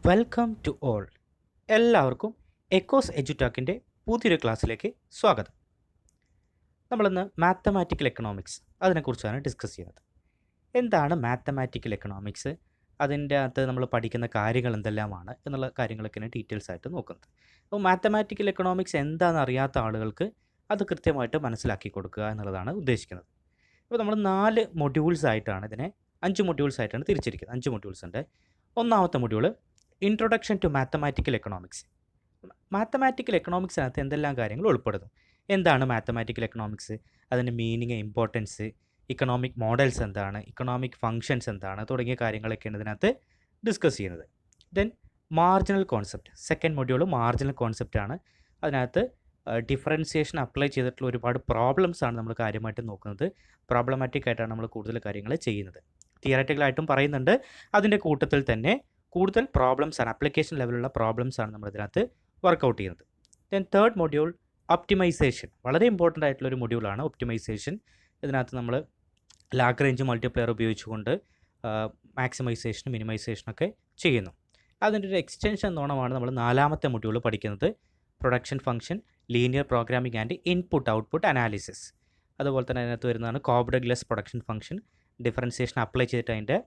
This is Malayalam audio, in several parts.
Welcome to all. എല്ലാവർക്കും എക്കോസ് എജുടാക്കിൻ്റെ പുതിയൊരു ക്ലാസ്സിലേക്ക് സ്വാഗതം. നമ്മളിന്ന് മാത്തമാറ്റിക്കൽ എക്കണോമിക്സ് അതിനെക്കുറിച്ചാണ് ഡിസ്കസ് ചെയ്യുന്നത്. എന്താണ് മാത്തമാറ്റിക്കൽ എക്കണോമിക്സ്, അതിൻ്റെ അകത്ത് നമ്മൾ പഠിക്കുന്ന കാര്യങ്ങൾ എന്തെല്ലാമാണ് എന്നുള്ള കാര്യങ്ങളൊക്കെയാണ് ഡീറ്റെയിൽസ് ആയിട്ട് നോക്കുന്നത്. അപ്പോൾ മാത്തമാറ്റിക്കൽ എക്കണോമിക്സ് എന്താണെന്ന് അറിയാത്ത ആളുകൾക്ക് അത് കൃത്യമായിട്ട് മനസ്സിലാക്കി കൊടുക്കുക എന്നുള്ളതാണ് ഉദ്ദേശിക്കുന്നത്. അപ്പോൾ നമ്മൾ 4 മൊഡ്യൂൾസ് ആയിട്ടാണ് ഇതിനെ 5 മൊഡ്യൂൾസ് ആയിട്ടാണ് തിരിച്ചിരിക്കുന്നത്. 5 മൊഡ്യൂൾസ് ഉണ്ട്. ഒന്നാമത്തെ module introduction to mathematical economics. Mathematical എക്കണോമിക്സിനകത്ത് എന്തെല്ലാം കാര്യങ്ങൾ ഉൾപ്പെടുന്നു, എന്താണ് മാത്തമാറ്റിക്കൽ എക്കണോമിക്സ്, അതിൻ്റെ മീനിങ്, ഇമ്പോർട്ടൻസ്, ഇക്കണോമിക് മോഡൽസ് എന്താണ്, ഇക്കണോമിക് ഫങ്ഷൻസ് എന്താണ് തുടങ്ങിയ കാര്യങ്ങളൊക്കെയാണ് ഇതിനകത്ത് ഡിസ്കസ് ചെയ്യുന്നത്. Then marginal concept, second module marginal concept ആണ്. അതിനകത്ത് ഡിഫറൻസിയേഷൻ അപ്ലൈ ചെയ്തിട്ടുള്ള ഒരുപാട് പ്രോബ്ലംസ് ആണ് നമ്മൾ കാര്യമായിട്ട് നോക്കുന്നത്. പ്രോബ്ലമാറ്റിക് ആയിട്ടാണ് നമ്മൾ കൂടുതൽ കാര്യങ്ങൾ ചെയ്യുന്നത്. തിയററ്റിക്കലായിട്ടും പറയുന്നുണ്ട്, അതിൻ്റെ കൂട്ടത്തിൽ തന്നെ കൂടുതൽ പ്രോബ്ലംസ് ആണ്, ആപ്ലിക്കേഷൻ ലെവലുള്ള പ്രോബ്ലംസ് ആണ് നമ്മൾ ഇതിനകത്ത് വർക്കൗട്ട് ചെയ്യുന്നത്. ദെൻ തേർഡ് മൊഡ്യൂൾ ഒപ്റ്റിമൈസേഷൻ, വളരെ ഇമ്പോർട്ടൻ്റ് ആയിട്ടുള്ളൊരു മൊഡ്യൂളാണ് ഒപ്റ്റിമൈസേഷൻ. ഇതിനകത്ത് നമ്മൾ ലാഗ്രാഞ്ച് മൾട്ടിപ്ലയർ ഉപയോഗിച്ചുകൊണ്ട് മാക്സിമൈസേഷനും മിനിമൈസേഷനൊക്കെ ചെയ്യുന്നു. അതിൻ്റെ ഒരു എക്സ്റ്റൻഷൻ എന്നോണമാണ് നമ്മൾ നാലാമത്തെ മൊഡ്യൂൾ പഠിക്കുന്നത്, production function, linear programming and input output analysis. അതുപോലെ തന്നെ അതിനകത്ത് വരുന്നതാണ് കോബ്ഡഗ്ലസ് പ്രൊഡക്ഷൻ ഫംഗ്ഷൻ. ഡിഫറൻസിയേഷൻ അപ്ലൈ ചെയ്തിട്ട് അതിൻ്റെ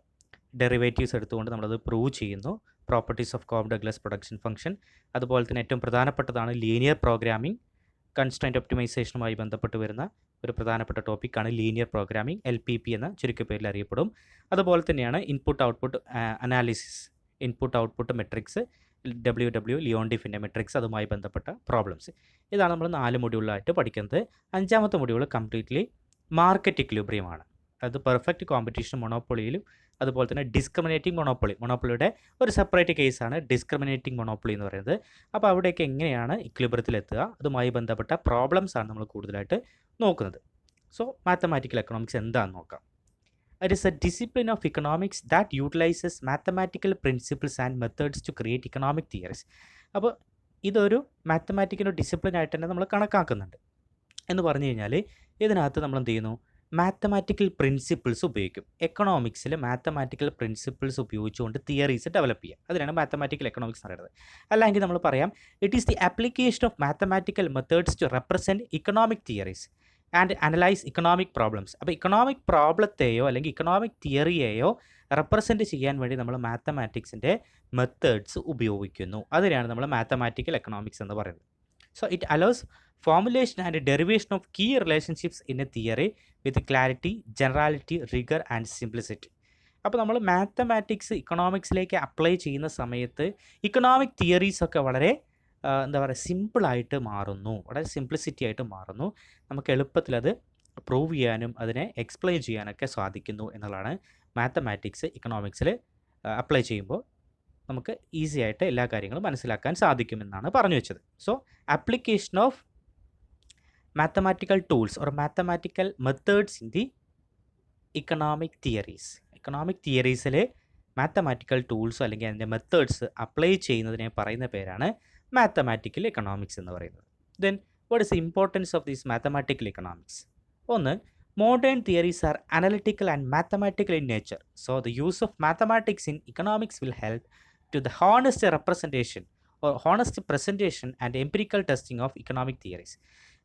ഡെറിവേറ്റീവ്സ് എടുത്തുകൊണ്ട് നമ്മളത് പ്രൂവ് ചെയ്യുന്നു, പ്രോപ്പർട്ടീസ് ഓഫ് കോബ്ഡഗ്ലസ് പ്രൊഡക്ഷൻ ഫംഗ്ഷൻ. അതുപോലെ തന്നെ ഏറ്റവും പ്രധാനപ്പെട്ടതാണ് ലീനിയർ പ്രോഗ്രാമിംഗ്. കൺസ്ട്രെയിൻറ്റ് ഒപ്റ്റിമൈസേഷനുമായി ബന്ധപ്പെട്ട് വരുന്ന ഒരു പ്രധാനപ്പെട്ട ടോപ്പിക്കാണ് ലീനിയർ പ്രോഗ്രാമിംഗ്, LPP എന്ന ചുരുക്കപ്പേരിൽ അറിയപ്പെടും. അതുപോലെ തന്നെയാണ് input output analysis, input output matrix, ലിയോണ്ടിഫിൻ്റെ മെട്രിക്സ്, അതുമായി ബന്ധപ്പെട്ട പ്രോബ്ലംസ്. ഇതാണ് നമ്മൾ 4 മൊഡ്യൂളായിട്ട് പഠിക്കുന്നത്. 5ാമത്തെ മൊഡ്യൂൾ കംപ്ലീറ്റ്ലി മാർക്കറ്റ് ഇക്വിലിബ്രിയമാണ്. അത് പെർഫെക്റ്റ് കോമ്പറ്റീഷൻ മൊണോപ്പൊളിയിലും അതുപോലെ തന്നെ ഡിസ്ക്രിമിനേറ്റിംഗ് മൊണോപ്പൊളിയുടെ ഒരു സെപ്പറേറ്റ് കേസാണ് ഡിസ്ക്രിമിനേറ്റിംഗ് മൊണോപ്പൊളി എന്ന് പറയുന്നത്. അപ്പോൾ അവിടെയൊക്കെ എങ്ങനെയാണ് ഇക്വിലിബ്രിയത്തിലെത്തുക, അതുമായി ബന്ധപ്പെട്ട പ്രോബ്ലംസ് ആണ് നമ്മൾ കൂടുതലായിട്ട് നോക്കുന്നത്. സോ മാത്തമാറ്റിക്കൽ എക്കണോമിക്സ് എന്താണെന്ന് നോക്കാം. It is a discipline of economics that utilises mathematical principles and methods to create economic theories. അപ്പോൾ ഇതൊരു മാത്തമാറ്റിക്കൽ ഡിസിപ്ലിൻ ആയിട്ട് തന്നെ നമ്മൾ കണക്കാക്കുന്നുണ്ട്. എന്ന് പറഞ്ഞു കഴിഞ്ഞാൽ ഇതിനകത്ത് നമ്മൾ എന്ത് ചെയ്യുന്നു, മാത്തമാറ്റിക്കൽ പ്രിൻസിപ്പിൾസ് ഉപയോഗിക്കും. എക്കണോമിക്സിൽ മാത്തമാറ്റിക്കൽ പ്രിൻസിപ്പിൾസ് ഉപയോഗിച്ചുകൊണ്ട് തിയറീസ് ഡെവലപ്പ് ചെയ്യുക, അതിനാണ് മാത്തമാറ്റിക്കൽ എക്കണോമിക്സ് എന്ന് പറയുന്നത്. അല്ലെങ്കിൽ നമ്മൾ പറയാം, it is the application of mathematical methods to represent economic theories and analyse economic problems. അപ്പോൾ ഇക്കണോമിക് പ്രോബ്ലത്തെയോ അല്ലെങ്കിൽ ഇക്കണോമിക് തിയറിയെയോ റെപ്രസെൻറ്റ് ചെയ്യാൻ വേണ്ടി നമ്മൾ മാത്തമാറ്റിക്സിൻ്റെ മെത്തേഡ്സ് ഉപയോഗിക്കുന്നു. അതിനാണ് നമ്മൾ മാത്തമാറ്റിക്കൽ എക്കണോമിക്സ് എന്ന് പറയുന്നത്. So it allows formulation and derivation of key relationships in a theory with clarity, generality, rigor and simplicity. അപ്പോൾ നമ്മൾ മാത്തമാറ്റിക്സ് ഇക്കണോമിക്സിലേക്ക് അപ്ലൈ ചെയ്യുന്ന സമയത്ത് ഇക്കണോമിക് തിയറീസൊക്കെ വളരെ എന്താ പറയുക, സിമ്പിളായിട്ട് മാറുന്നു, വളരെ സിംപ്ലിസിറ്റി ആയിട്ട് മാറുന്നു. നമുക്ക് എളുപ്പത്തിൽ അത് പ്രൂവ് ചെയ്യാനും അതിനെ എക്സ്പ്ലെയിൻ ചെയ്യാനൊക്കെ സാധിക്കുന്നു എന്നുള്ളതാണ്. മാത്തമാറ്റിക്സ് ഇക്കണോമിക്സിൽ അപ്ലൈ ചെയ്യുമ്പോൾ നമുക്ക് ഈസി ആയിട്ട് എല്ലാ കാര്യങ്ങളും മനസ്സിലാക്കാൻ സാധിക്കുമെന്നാണ് പറഞ്ഞു വെച്ചത്. So application of mathematical tools or mathematical methods in the economic theories. economic theoriesലെ മാത്തമാറ്റിക്കൽ ടൂൾസ് അല്ലെങ്കിൽ അതിൻ്റെ മെത്തേഡ്സ് അപ്ലൈ ചെയ്യുന്നതിനെ പറയുന്ന പേരാണ് മാത്തമാറ്റിക്കൽ എക്കണോമിക്സ് എന്ന് പറയുന്നത്. Then what is the importance of these mathematical economics? ഒന്ന്, modern theories are analytical and mathematical in nature. So the use of mathematics in economics will help to the honest representation or honest presentation and empirical testing of economic theories.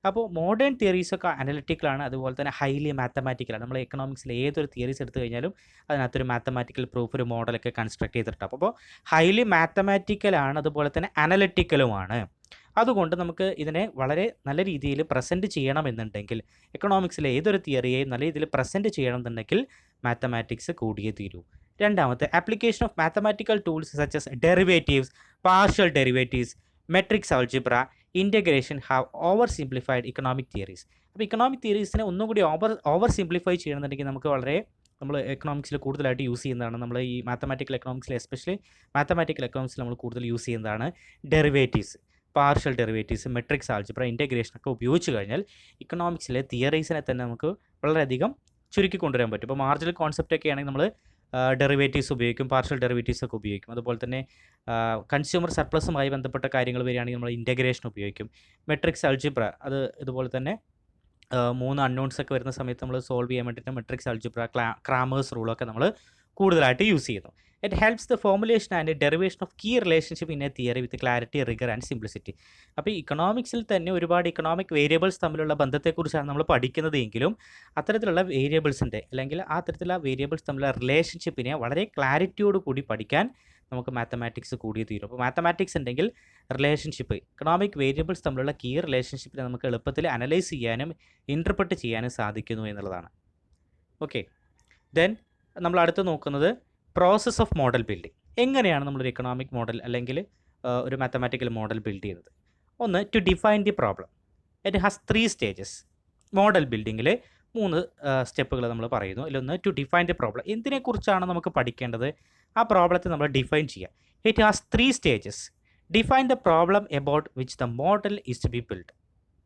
അപ്പോൾ മോഡേൺ തിയറീസൊക്കെ അനലിറ്റിക്കലാണ്, അതുപോലെ തന്നെ ഹൈലി മാത്തമാറ്റിക്കലാണ്. നമ്മൾ എക്കണോമിക്സിൽ ഏതൊരു തിയറീസ് എടുത്തു കഴിഞ്ഞാലും അതിനകത്തൊരു മാത്തമാറ്റിക്കൽ പ്രൂഫ്, ഒരു മോഡലൊക്കെ കൺസ്ട്രക്ട് ചെയ്തിട്ടുണ്ട്. അപ്പോൾ ഹൈലി മാത്തമാറ്റിക്കലാണ്, അതുപോലെ തന്നെ അനലിറ്റിക്കലുമാണ്. അതുകൊണ്ട് നമുക്ക് ഇതിനെ വളരെ നല്ല രീതിയിൽ പ്രസൻറ്റ് ചെയ്യണമെന്നുണ്ടെങ്കിൽ, എക്കണോമിക്സിലെ ഏതൊരു തിയറിയെയും നല്ല രീതിയിൽ പ്രസൻറ്റ് ചെയ്യണമെന്നുണ്ടെങ്കിൽ മാത്തമാറ്റിക്സ് കൂടിയേ തീരൂ. രണ്ടാമത്തെ, application of mathematical tools such as derivatives, partial derivatives, matrix algebra, integration have over simplified economic theories. അപ്പോൾ ഇക്കണോമിക് തിയറീസിനെ ഒന്നും കൂടി ഓവർ സിംപ്ലിഫൈ ചെയ്യണമെന്നുണ്ടെങ്കിൽ നമുക്ക് വളരെ നമ്മൾ എക്കണോമിക്സിൽ കൂടുതലായിട്ട് യൂസ് ചെയ്യുന്നതാണ്, നമ്മൾ ഈ മാത്തമാറ്റിക്കൽ എക്കണോമിക്സിൽ എസ്പെഷ്യലി മാത്തമാറ്റിക്കൽ എക്കണോമിക്സിൽ നമ്മൾ കൂടുതൽ യൂസ് ചെയ്യുന്നതാണ് derivatives, partial derivatives, matrix algebra, ഇൻ്റഗ്രേഷനൊക്കെ ഉപയോഗിച്ച് കഴിഞ്ഞാൽ ഇക്കണോമിക്സിലെ തിയറീസിനെ തന്നെ നമുക്ക് വളരെയധികം ചുരുക്കി കൊണ്ടുവരാൻ പറ്റും. ഇപ്പോൾ മാർജിനൽ കോൺസെപ്റ്റ് ഒക്കെ ആണെങ്കിൽ നമ്മൾ ഡെറിവേറ്റീവ്സ് ഉപയോഗിക്കും, പാർഷ്യൽ ഡെറിവേറ്റീവ്സ് ഒക്കെ ഉപയോഗിക്കും. അതുപോലെ തന്നെ കൺസ്യൂമർ സർപ്ലസുമായി ബന്ധപ്പെട്ട കാര്യങ്ങൾ വരികയാണെങ്കിൽ നമ്മൾ ഇൻ്റഗ്രേഷൻ ഉപയോഗിക്കും. മെട്രിക്സ് അൾജിബ്ര, അത് ഇതുപോലെ തന്നെ 3 അൺനോൺസ് ഒക്കെ വരുന്ന സമയത്ത് നമ്മൾ സോൾവ് ചെയ്യാൻ വേണ്ടിയിട്ട് മെട്രിക്സ് അൾജിബ്ര, ക്രാമേഴ്സ് റൂളൊക്കെ നമ്മൾ കൂടുതലായിട്ട് യൂസ് ചെയ്യുന്നു. It helps the formulation and derivation of key relationship in a theory with clarity, rigour and simplicity. അപ്പോൾ ഇക്കണോമിക്സിൽ തന്നെ ഒരുപാട് ഇക്കണോമിക് വേരിയബിൾസ് തമ്മിലുള്ള ബന്ധത്തെക്കുറിച്ചാണ് നമ്മൾ പഠിക്കുന്നത് എങ്കിലും അത്തരത്തിലുള്ള വേരിയബിൾസിൻ്റെ അല്ലെങ്കിൽ ആ തരത്തിലുള്ള വേരിയബിൾസ് തമ്മിലുള്ള റിലേഷൻഷിപ്പിനെ വളരെ ക്ലാരിറ്റിയോട് കൂടി പഠിക്കാൻ നമുക്ക് മാത്തമാറ്റിക്സ് കൂടിയേ തീരും. അപ്പോൾ മാത്തമാറ്റിക്സ് ഉണ്ടെങ്കിൽ റിലേഷൻഷിപ്പ്, ഇക്കണോമിക് വേരിയബിൾസ് തമ്മിലുള്ള കീ റിലേഷൻഷിപ്പിനെ നമുക്ക് എളുപ്പത്തിൽ അനലൈസ് ചെയ്യാനും ഇൻ്റർപ്രറ്റ് ചെയ്യാനും സാധിക്കുന്നു എന്നുള്ളതാണ്. ഓക്കെ, ദെൻ നമ്മൾ അടുത്ത് നോക്കുന്നത് പ്രോസസ് ഓഫ് മോഡൽ ബിൽഡിംഗ്. എങ്ങനെയാണ് നമ്മളൊരു ഇക്കണോമിക് മോഡൽ അല്ലെങ്കിൽ ഒരു മാത്തമാറ്റിക്കൽ മോഡൽ ബിൽഡ് ചെയ്യുന്നത്? ഒന്ന്, to define the problem. It has 3 stages. Model ബിൽഡിങ്ങിൽ 3 സ്റ്റെപ്പുകൾ നമ്മൾ പറയുന്നു. അതിലൊന്ന് ടു ഡിഫൈൻ ദി പ്രോബ്ലം. എന്തിനെക്കുറിച്ചാണ് നമുക്ക് പഠിക്കേണ്ടത്? ആ പ്രോബ്ലത്തെ നമ്മൾ ഡിഫൈൻ ചെയ്യാം. It has 3 stages. Define the problem about which the model is to be build.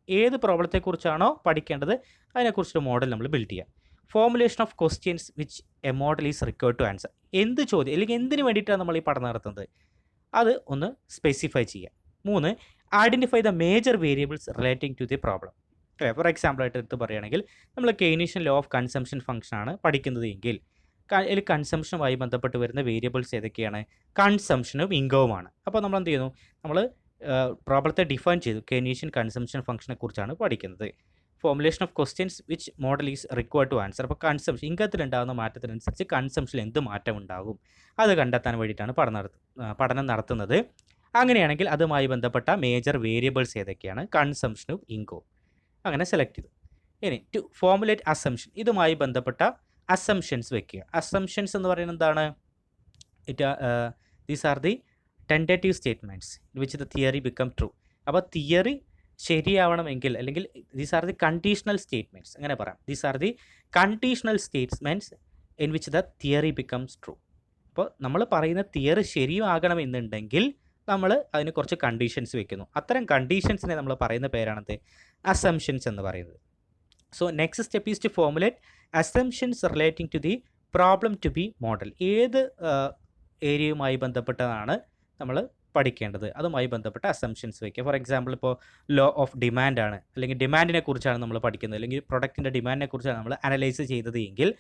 ഏത് പ്രോബ്ലത്തെക്കുറിച്ചാണോ പഠിക്കേണ്ടത് അതിനെക്കുറിച്ചൊരു മോഡൽ നമ്മൾ ബിൽഡ് ചെയ്യാം. Formulation of questions which a model is required to answer. എന്ത് ചോദ്യം അല്ലെങ്കിൽ എന്തിനു വേണ്ടിയിട്ടാണ് നമ്മൾ ഈ പഠനം നടത്തുന്നത് അത് ഒന്ന് സ്പെസിഫൈ ചെയ്യാം. 3, identify the major variables relating to the problem. For example ആയിട്ട് എടുത്ത് പറയുകയാണെങ്കിൽ നമ്മൾ കെയ്നീഷ്യൻ ലോ ഓഫ് കൺസംഷൻ ഫംഗ്ഷനാണ് പഠിക്കുന്നത് എങ്കിൽ അതിൽ കൺസംഷനുമായി ബന്ധപ്പെട്ട് വരുന്ന വേരിയബിൾസ് ഏതൊക്കെയാണ്? കൺസംഷനും ഇൻകവുമാണ്. അപ്പോൾ നമ്മൾ എന്ത് ചെയ്യുന്നു? നമ്മൾ പ്രോബ്ലത്തെ ഡിഫൈൻ ചെയ്തു. കെയ്നീഷ്യൻ കൺസംഷൻ ഫംഗ്ഷനെ കുറിച്ചാണ് പഠിക്കുന്നത്. Formulation of questions which model is required to answer. അപ്പോൾ കൺസംഷൻ, ഇൻകത്തിലുണ്ടാകുന്ന മാറ്റത്തിനനുസരിച്ച് കൺസംഷനിൽ എന്ത് മാറ്റം ഉണ്ടാകും അത് കണ്ടെത്താൻ വേണ്ടിയിട്ടാണ് പഠനം നടത്തുന്നത്. അങ്ങനെയാണെങ്കിൽ അതുമായി ബന്ധപ്പെട്ട മേജർ വേരിയബിൾസ് ഏതൊക്കെയാണ്? കൺസംഷനും ഇൻകവും. അങ്ങനെ സെലക്ട് ചെയ്തു. ഇനി ടു ഫോർമുലേറ്റ് അസംഷൻ. ഇതുമായി ബന്ധപ്പെട്ട അസംഷൻസ് വെക്കുക. അസംഷൻസ് എന്ന് പറയുന്നത് എന്താണ്? These are the tentative statements which the theory become true. അപ്പോൾ തിയറി ശരിയാവണമെങ്കിൽ അല്ലെങ്കിൽ these are the conditional statements, അങ്ങനെ പറയാം. These are the conditional statements in which the theory becomes true. അപ്പോൾ നമ്മൾ പറയുന്ന തിയറി ശരിയാകണമെന്നുണ്ടെങ്കിൽ നമ്മൾ അതിന് കുറച്ച് കണ്ടീഷൻസ് വെക്കുന്നു. അത്തരം കണ്ടീഷൻസിനെ നമ്മൾ പറയുന്ന പേരാണത് അസംഷൻസ് എന്ന് പറയുന്നത്. So next step is to formulate assumptions relating to the problem to be model. ഏത് ഏരിയയുമായി ബന്ധപ്പെട്ടതാണ് നമ്മൾ പഠിക്കേണ്ടത് അതുമായി ബന്ധപ്പെട്ട അസംഷൻസ് വയ്ക്കുക. ഫോർ എക്സാമ്പിൾ ഇപ്പോൾ ലോ ഓഫ് ഡിമാൻഡാണ്, അല്ലെങ്കിൽ ഡിമാൻഡിനെ കുറിച്ചാണ് നമ്മൾ പഠിക്കുന്നത്, അല്ലെങ്കിൽ പ്രൊഡക്റ്റിൻ്റെ ഡിമാൻഡിനെ കുറിച്ചാണ് നമ്മൾ അനലൈസ് ചെയ്തത് എങ്കിൽ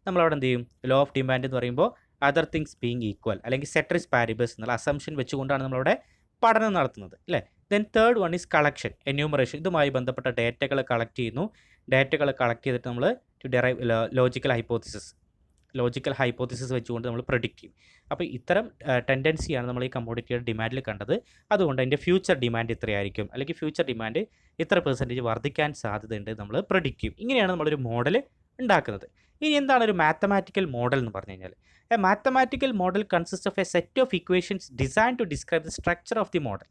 നമ്മളവിടെ എന്ത് ചെയ്യും? ലോ ഓഫ് ഡിമാൻഡ് എന്ന് പറയുമ്പോൾ അതർ തിങ്സ് ബീങ് ഈക്വൽ അല്ലെങ്കിൽ സെട്രിസ് പാരിബസ് എന്നുള്ള അസംഷൻ വെച്ചുകൊണ്ടാണ് നമ്മളവിടെ പഠനം നടത്തുന്നത്, അല്ലേ? Then third one is collection, enumeration. ഇതുമായി ബന്ധപ്പെട്ട ഡേറ്റകൾ കളക്ട് ചെയ്യുന്നു. ഡേറ്റകൾ കളക്ട് ചെയ്തിട്ട് നമ്മൾ ടു ഡെറൈവ് ലോജിക്കൽ ഹൈപ്പോത്തിസിസ് വെച്ചുകൊണ്ട് നമ്മൾ പ്രെഡിക്റ്റ് ചെയ്യും. അപ്പോൾ ഇത്തരം ടെൻഡൻസിയാണ് നമ്മൾ ഈ കമ്മോഡിറ്റിയുടെ ഡിമാൻഡിൽ കണ്ടത്. അതുകൊണ്ട് അതിൻ്റെ ഫ്യൂച്ചർ ഡിമാൻഡ് ഇത്രയായിരിക്കും, അല്ലെങ്കിൽ ഫ്യൂച്ചർ ഡിമാൻഡ് ഇത്ര പെർസെൻറ്റേജ് വർദ്ധിക്കാൻ സാധ്യതയുണ്ട് നമ്മൾ പ്രെഡിക്റ്റ് ചെയ്യും. ഇങ്ങനെയാണ് നമ്മളൊരു മോഡൽ ഉണ്ടാക്കുന്നത്. ഇനി എന്താണ് ഒരു മാത്തമാറ്റിക്കൽ മോഡൽ എന്ന് പറഞ്ഞു കഴിഞ്ഞാൽ? A mathematical model consist of a set of equations design to describe the structure of the model.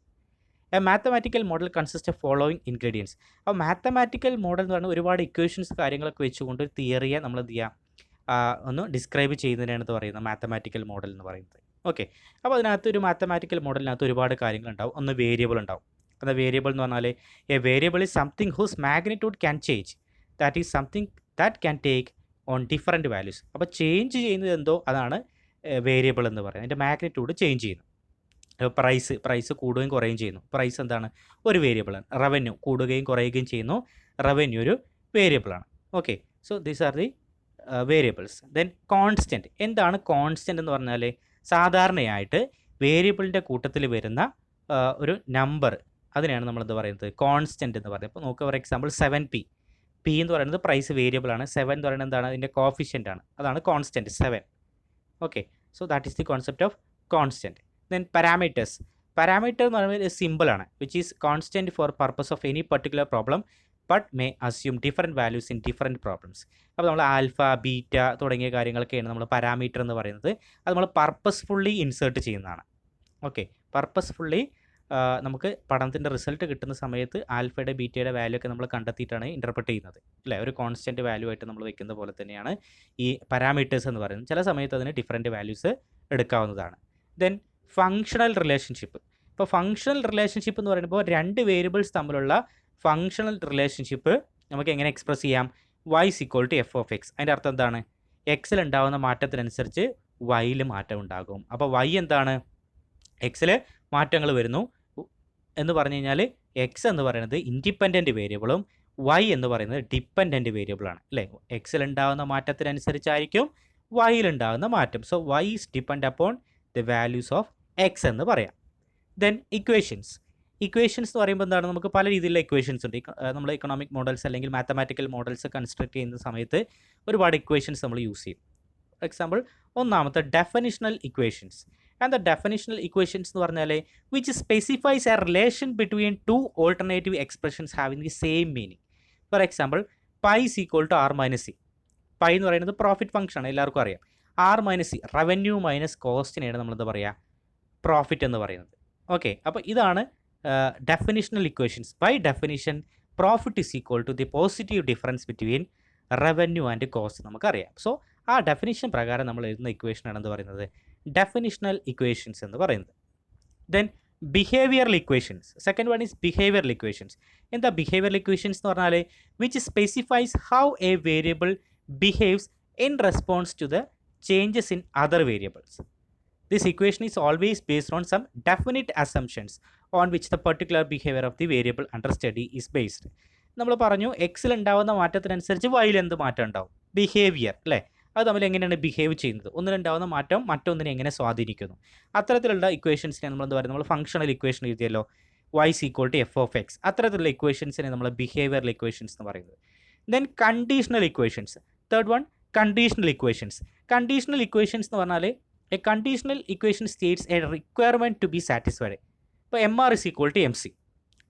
A mathematical model consist of following ingredients. അപ്പോൾ മാത്തമാറ്റിക്കൽ മോഡൽ എന്ന് പറഞ്ഞാൽ ഒരുപാട് ഇക്വേഷൻസ് കാര്യങ്ങളൊക്കെ വെച്ചുകൊണ്ട് ഒരു തിയറിയെ നമ്മൾ എന്ത് ചെയ്യുക, ഒന്ന് ഡിസ്ക്രൈബ് ചെയ്യുന്നതിനാണ് പറയുന്നത് മാത്തമാറ്റിക്കൽ മോഡൽ എന്ന് പറയുന്നത്. ഓക്കെ, അപ്പോൾ അതിനകത്ത് ഒരു മാത്തമാറ്റിക്കൽ മോഡലിനകത്ത് ഒരുപാട് കാര്യങ്ങളുണ്ടാവും. ഒന്ന് വേരിയബിൾ ഉണ്ടാവും. അത് വേരിയബിൾ എന്ന് പറഞ്ഞാൽ a variable is something whose magnitude can change, that is something that can take on different values. അപ്പോൾ ചേഞ്ച് ചെയ്യുന്നത് എന്തോ അതാണ് വേരിയബിൾ എന്ന് പറയുന്നത്. അതിൻ്റെ മാഗ്നിറ്റ്യൂഡ് ചേഞ്ച് ചെയ്യുന്നു. പ്രൈസ് കൂടുകയും കുറയുകയും ചെയ്യുന്നു. പ്രൈസ് എന്താണ്? ഒരു വേരിയബിളാണ്. റവന്യൂ കൂടുകയും കുറയുകയും ചെയ്യുന്നു. റവന്യൂ ഒരു വേരിയബിളാണ്. Okay, so these are the variables. Then constant. എന്താണ് കോൺസ്റ്റൻറ്റ് എന്ന് പറഞ്ഞാൽ? സാധാരണയായിട്ട് വേരിയബിളിൻ്റെ കൂട്ടത്തിൽ വരുന്ന ഒരു നമ്പർ, അതിനെയാണ് നമ്മൾ എന്ത് പറയുന്നത്? കോൺസ്റ്റൻറ്റ് എന്ന് പറയുന്നത്. ഇപ്പോൾ നോക്കുക, ഫോർ എക്സാമ്പിൾ 7p. p എന്ന് പറയുന്നത് പ്രൈസ് വേരിയബിളാണ്. 7 എന്ന് പറയുന്നത് എന്താണ്? അതിൻ്റെ കോഫിഷ്യൻ്റ് ആണ്. അതാണ് constant 7. Okay, so that is the concept of constant. Then parameters. Parameter എന്ന് പറയുന്നത് സിമ്പിളാണ്, which is constant four purpose of any particular problem but may assume different values in different problems. അപ്പോൾ നമ്മൾ ആൽഫ, ബീറ്റ തുടങ്ങിയ കാര്യങ്ങളൊക്കെയാണ് നമ്മൾ പാരാമീറ്റർ എന്ന് പറയുന്നത്. അത് നമ്മൾ പർപ്പസ്ഫുള്ളി ഇൻസേർട്ട് ചെയ്യുന്നതാണ്. ഓക്കെ, പർപ്പസ്ഫുള്ളി നമുക്ക് പഠനത്തിൻ്റെ റിസൾട്ട് കിട്ടുന്ന സമയത്ത് ആൽഫയുടെ ബീറ്റയുടെ വാല്യൂ ഒക്കെ നമ്മൾ കണ്ടെത്തിയിട്ടാണ് ഇൻ്റർപ്രറ്റ് ചെയ്യുന്നത്, അല്ലേ? ഒരു കോൺസ്റ്റൻറ്റ് വാല്യൂ ആയിട്ട് നമ്മൾ വെക്കുന്ന പോലെ തന്നെയാണ് ഈ പാരാമീറ്റേഴ്സ് എന്ന് പറയുന്നത്. ചില സമയത്ത് അതിന് ഡിഫറൻറ്റ് വാല്യൂസ് എടുക്കാവുന്നതാണ്. Then functional relationship. ഇപ്പോൾ ഫങ്ഷണൽ റിലേഷൻഷിപ്പ് എന്ന് പറയുമ്പോൾ രണ്ട് വേരിയബിൾസ് തമ്മിലുള്ള ഫങ്ഷണൽ റിലേഷൻഷിപ്പ് നമുക്ക് എങ്ങനെ എക്സ്പ്രസ് ചെയ്യാം? y = f of x. അതിൻ്റെ അർത്ഥം എന്താണ്? എക്സിൽ ഉണ്ടാകുന്ന മാറ്റത്തിനനുസരിച്ച് വൈയിൽ മാറ്റം ഉണ്ടാകും. അപ്പോൾ y എന്താണ്? എക്സിൽ മാറ്റങ്ങൾ വരുന്നു എന്ന് പറഞ്ഞു കഴിഞ്ഞാൽ എക്സ് എന്ന് പറയുന്നത് ഇൻഡിപെൻഡൻറ്റ് വേരിയബിളും y എന്ന് പറയുന്നത് ഡിപ്പെൻഡൻറ്റ് വേരിയബിളാണ്, അല്ലേ? എക്സിൽ ഉണ്ടാകുന്ന മാറ്റത്തിനനുസരിച്ചായിരിക്കും വൈയിലുണ്ടാകുന്ന മാറ്റം. So Y is depend upon the values of X എന്ന് പറയാം. ദെൻ ഇക്വേഷൻസ് എന്ന് പറയുമ്പോൾ എന്താണ്, നമുക്ക് പല രീതിയിലുള്ള ഇക്വേഷൻസ് ഉണ്ട്. നമ്മൾ ഇക്കണോമിക് മോഡൽസ് അല്ലെങ്കിൽ മാത്തമാറ്റിക്കൽ മോഡൽസ് കൺസ്ട്രക്ട് ചെയ്യുന്ന സമയത്ത് ഒരുപാട് ഇക്വേഷൻസ് നമ്മൾ യൂസ് ചെയ്യും. ഫോർ എക്സാമ്പിൾ, ഒന്നാമത്തെ definitional equations. And the definitional equations എന്ന് പറഞ്ഞാൽ which specifies a relation between two alternative expressions having the same meaning. For example, pi is equal to R minus C. Pi എന്ന് പറയുന്നത് പ്രോഫിറ്റ് ഫംഗ്ഷൻ ആണ്, എല്ലാവർക്കും അറിയാം. R minus C, revenue minus കോസ്റ്റിനെയാണ് നമ്മൾ എന്താ പറയുക, പ്രോഫിറ്റ് എന്ന് പറയുന്നത്. ഓക്കെ, അപ്പോൾ ഇതാണ് definitional equations. By definition profit is equal to the positive difference between revenue and cost നമുക്കറിയാം. സോ ആ ഡെഫിനിഷൻ പ്രകാരം നമ്മൾ എഴുതുന്ന ഇക്വേഷനാണ് എന്ത് പറയുന്നത്, ഡെഫിനിഷണൽ ഇക്വേഷൻസ് എന്ന് പറയുന്നത്. Then behavioural equations. Second one is behavioural equations. എന്താ ബിഹേവിയറൽ ഇക്വേഷൻസ് എന്ന് പറഞ്ഞാൽ which specifies how a variable behaves in response to the changes in other variables. This equation is always based on some definite assumptions on which the particular behavior of the variable under study is based. നമ്മൾ പറഞ്ഞു എക്സിൽ ഉണ്ടാകുന്ന മാറ്റത്തിനനുസരിച്ച് വൈയിൽ എന്ത് മാറ്റം ഉണ്ടാവും, ബിഹേവിയർ അല്ലേ, അത് തമ്മിൽ എങ്ങനെയാണ് ബിഹേവ് ചെയ്യുന്നത്, ഒന്നിലുണ്ടാകുന്ന മാറ്റം മറ്റൊന്നിനെ എങ്ങനെ സ്വാധീനിക്കുന്നു. അത്തരത്തിലുള്ള ഇക്വേഷൻസിനെ നമ്മൾ എന്താ പറയുക, നമ്മൾ ഫംഗ്ഷണൽ ഇക്വേഷൻ എഴുതിയല്ലോ, y is equal to f of x. അത്തരത്തിലുള്ള ഇക്വേഷൻസിനെ നമ്മൾ ബിഹേവിയറൽ ഇക്വേഷൻസ് എന്ന് പറയുന്നത്. Then conditional equations. Third one conditional equations. Conditional equations എന്ന് പറഞ്ഞാൽ a conditional equation states a requirement to be satisfied. ഇപ്പോൾ M R is equal to M C,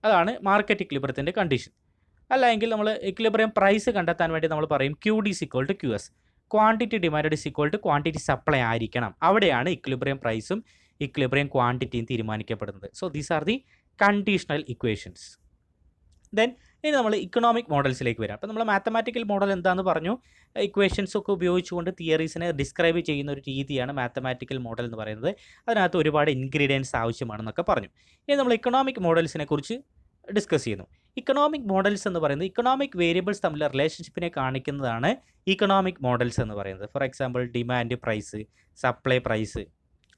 അതാണ് മാർക്കറ്റ് ഇക്വിലിബ്രിയത്തിൻ്റെ കണ്ടീഷൻ. അല്ലെങ്കിൽ നമ്മൾ ഇക്വിലിബ്രിയം പ്രൈസ് കണ്ടെത്താൻ വേണ്ടി നമ്മൾ പറയും Q D is equal to Q S, quantity demand is equal to quantity supply ആയിരിക്കണം. അവിടെയാണ് ഇക്വിലിബ്രിയം പ്രൈസും ഇക്വിലിബ്രിയം ക്വാണ്ടിറ്റിയും തീരുമാനിക്കപ്പെടുന്നത്. So these are the conditional equations. Then ഇനി നമ്മൾ ഇക്കണോമിക് മോഡൽസിലേക്ക് വരാം. അപ്പോൾ നമ്മൾ മാത്തമാറ്റിക്കൽ മോഡൽ എന്താണെന്ന് പറഞ്ഞു, ഇക്വേഷൻസ് ഒക്കെ ഉപയോഗിച്ചുകൊണ്ട് തിയറീസിനെ ഡിസ്ക്രൈബ് ചെയ്യുന്ന ഒരു രീതിയാണ് മാത്തമാറ്റിക്കൽ മോഡൽ എന്ന് പറയുന്നത്. അതിനകത്ത് ഒരുപാട് ഇൻഗ്രീഡിയൻസ് ആവശ്യമാണെന്നൊക്കെ പറഞ്ഞു. ഇനി നമ്മൾ ഇക്കണോമിക് മോഡൽസിനെ കുറിച്ച് ഡിസ്കസ് ചെയ്യുന്നു. ഇക്കണോമിക് മോഡൽസ് എന്ന് പറയുന്നത് ഇക്കണോമിക് വേരിയബിൾസ് തമ്മിലുള്ള റിലേഷൻഷിപ്പിനെ കാണിക്കുന്നതാണ് ഇക്കണോമിക് മോഡൽസ് എന്ന് പറയുന്നത്. For example, demand price, supply price,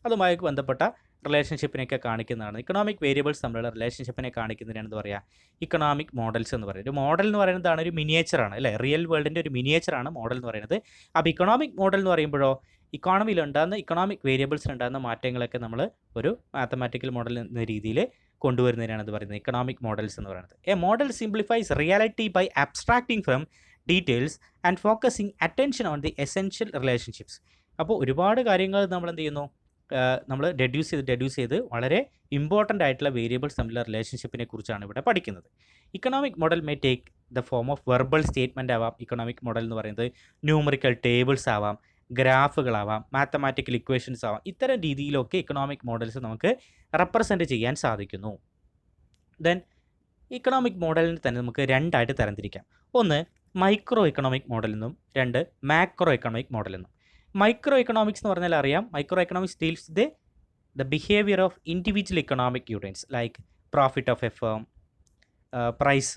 അതുമായി ബന്ധപ്പെട്ട റിലേഷൻഷിപ്പിനെയൊക്കെ കാണിക്കുന്നതാണ്. ഇക്കണോമിക് വേരിയബിൾസ് തമ്മിലുള്ള റിലേഷൻഷിപ്പിനെ കാണിക്കുന്നതിനാണ് എന്താ പറയുക, ഇക്കണോമിക് മോഡൽസ് എന്ന് പറയുന്നത്. ഒരു മോഡൽ എന്ന് പറയുന്നതാണ് ഒരു മിനിയേച്ചറാണ് അല്ലേ, റിയൽ വേൾഡിൻ്റെ ഒരു മിനിയേച്ചറാണ് മോഡൽ എന്ന് പറയുന്നത്. അപ്പോൾ ഇക്കണോമിക് മോഡൽ എന്ന് പറയുമ്പോഴോ ഇക്കോണമിയിലുണ്ടാകുന്ന ഇക്കണോമിക് വേരിയബിൾസിലുണ്ടാകുന്ന മാറ്റങ്ങളൊക്കെ നമ്മൾ ഒരു മാത്തമാറ്റിക്കൽ മോഡൽ എന്ന രീതിയിൽ കൊണ്ടുവരുന്നതിനാണ് ഇത് പറയുന്നത് ഇക്കണോമിക് മോഡൽസ് എന്ന് പറയുന്നത്. A model simplifies reality by abstracting from details and focusing attention on the essential relationships. അപ്പോൾ ഒരുപാട് കാര്യങ്ങൾ നമ്മൾ എന്ത് ചെയ്യുന്നു, നമ്മൾ ഡെഡ്യൂസ് ചെയ്ത് വളരെ ഇമ്പോർട്ടൻ്റ് ആയിട്ടുള്ള വേരിയബിൾസ് തമ്മിലുള്ള റിലേഷൻഷിപ്പിനെ കുറിച്ചാണ് ഇവിടെ പഠിക്കുന്നത്. Economic model may take the form of verbal statement ആവാം. ഇക്കണോമിക് മോഡൽ എന്ന് പറയുന്നത് ന്യൂമറിക്കൽ ടേബിൾസ് ആവാം, ഗ്രാഫുകളാവാം, മാത്തമാറ്റിക്കൽ ഇക്വേഷൻസ് ആവാം. ഇത്തരം രീതിയിലൊക്കെ ഇക്കണോമിക് മോഡൽസ് നമുക്ക് റെപ്രസെൻറ്റ് ചെയ്യാൻ സാധിക്കുന്നു. ദെൻ ഇക്കണോമിക് മോഡലിനെ തന്നെ നമുക്ക് രണ്ടായിട്ട് തരംതിരിക്കാം. ഒന്ന് മൈക്രോ ഇക്കണോമിക് മോഡൽ എന്നും രണ്ട് മാക്രോ ഇക്കണോമിക് മോഡൽ എന്നും. മൈക്രോ എക്കണോമിക്സ് എന്ന് പറഞ്ഞാൽ അറിയാം, microeconomics deals the behaviour of individual economic units like profit of a firm, price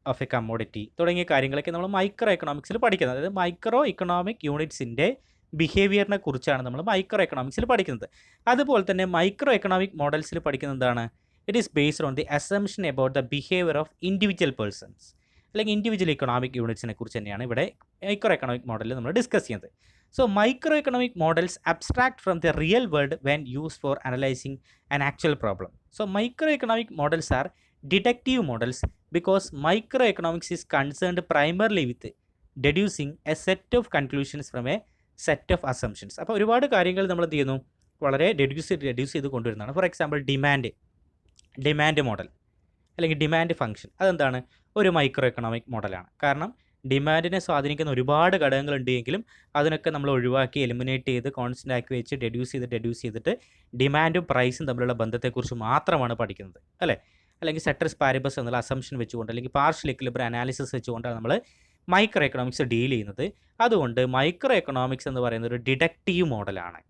of a commodity തുടങ്ങിയ കാര്യങ്ങളൊക്കെ നമ്മൾ മൈക്രോ എക്കണോമിക്സിൽ പഠിക്കുന്നത്. അതായത് മൈക്രോ ഇക്കണോമിക് യൂണിറ്റ്സിൻ്റെ ബിഹേവിയറിനെ കുറിച്ചാണ് നമ്മൾ മൈക്രോ എക്കണോമിക്സിൽ പഠിക്കുന്നത്. അതുപോലെ തന്നെ മൈക്രോ എക്കണോമിക് മോഡൽസിൽ പഠിക്കുന്നത് എന്താണ്, it is based on the assumption about the behaviour of individual persons അല്ലെങ്കിൽ ഇൻഡിവിജ്വൽ ഇക്കണോമിക് യൂണിറ്റ്സിനെ കുറിച്ച് തന്നെയാണ് ഇവിടെ മൈക്രോ എക്കണോമിക് മോഡലിൽ നമ്മൾ ഡിസ്കസ് ചെയ്യുന്നത്. So microeconomic models abstract from the real world when used for analyzing an actual problem. So microeconomic models are deductive models because microeconomics is concerned primarily with deducing a set of conclusions from a set of assumptions. അപ്പോൾ ഒരുപാട് കാര്യങ്ങൾ നമ്മൾ എന്ത് ചെയ്യുന്നു, വളരെ ഡെഡ്യൂസ് ചെയ്ത് കൊണ്ടുവരുന്നതാണ്. ഫോർ എക്സാമ്പിൾ, ഡിമാൻഡ് മോഡൽ അല്ലെങ്കിൽ ഡിമാൻഡ് ഫംഗ്ഷൻ, അതെന്താണ്, ഒരു മൈക്രോ എക്കണോമിക് മോഡലാണ്. കാരണം ഡിമാൻഡിനെ സ്വാധീനിക്കുന്ന ഒരുപാട് ഘടകങ്ങളുണ്ട് എങ്കിലും അതിനൊക്കെ നമ്മൾ ഒഴിവാക്കി എലിമിനേറ്റ് ചെയ്ത് കോൺസ്റ്റൻ്റ് ആക്കി വെച്ച് ഡെഡ്യൂസ് ചെയ്തിട്ട് ഡിമാൻഡും പ്രൈസും തമ്മിലുള്ള ബന്ധത്തെക്കുറിച്ച് മാത്രമാണ് പഠിക്കുന്നത് അല്ലേ. അല്ലെങ്കിൽ സെറ്റർസ് പാരിബസ് എന്നുള്ള അസംഷൻ വെച്ചുകൊണ്ട് അല്ലെങ്കിൽ പാർഷ്യൽ ഇക്വിലിബ്രിയം അനാലിസിസ് വെച്ചുകൊണ്ടാണ് നമ്മൾ മൈക്രോ എക്കണോമിക്സ് ഡീൽ ചെയ്യുന്നത്. അതുകൊണ്ട് മൈക്രോ എക്കണോമിക്സ് എന്ന് പറയുന്നത് ഒരു ഡിഡക്റ്റീവ് മോഡലാണ്.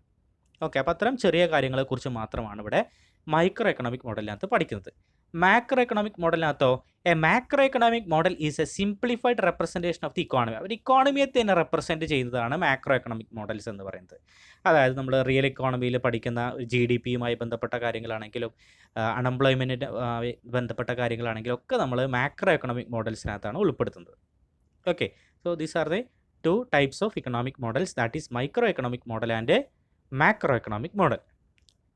ഓക്കെ, അപ്പോൾ അത്തരം ചെറിയ കാര്യങ്ങളെക്കുറിച്ച് മാത്രമാണ് ഇവിടെ മൈക്രോ എക്കണോമിക് മോഡലിനകത്ത് പഠിക്കുന്നത്. മാക്രോ എക്കണോമിക് മോഡലിനകത്തോ a macro economic model is a simplified representation of the economy. ഒരു ഇക്കോണമിയെ തന്നെ റെപ്രസെൻറ്റ് ചെയ്യുന്നതാണ് മാക്രോ എക്കണോമിക് മോഡൽസ് എന്ന് പറയുന്നത്. അതായത് നമ്മൾ റിയൽ ഇക്കോണമിയിൽ പഠിക്കുന്ന GDPയുമായി ബന്ധപ്പെട്ട കാര്യങ്ങളാണെങ്കിലും അൺഎംപ്ലോയ്മെൻറ്റിൻ്റെ ബന്ധപ്പെട്ട കാര്യങ്ങളാണെങ്കിലും ഒക്കെ നമ്മൾ മാക്രോ എക്കണോമിക് മോഡൽസിനകത്താണ് ഉൾപ്പെടുത്തുന്നത്. Okay, so these are the two types of economic models, that is microeconomic model and a macroeconomic model.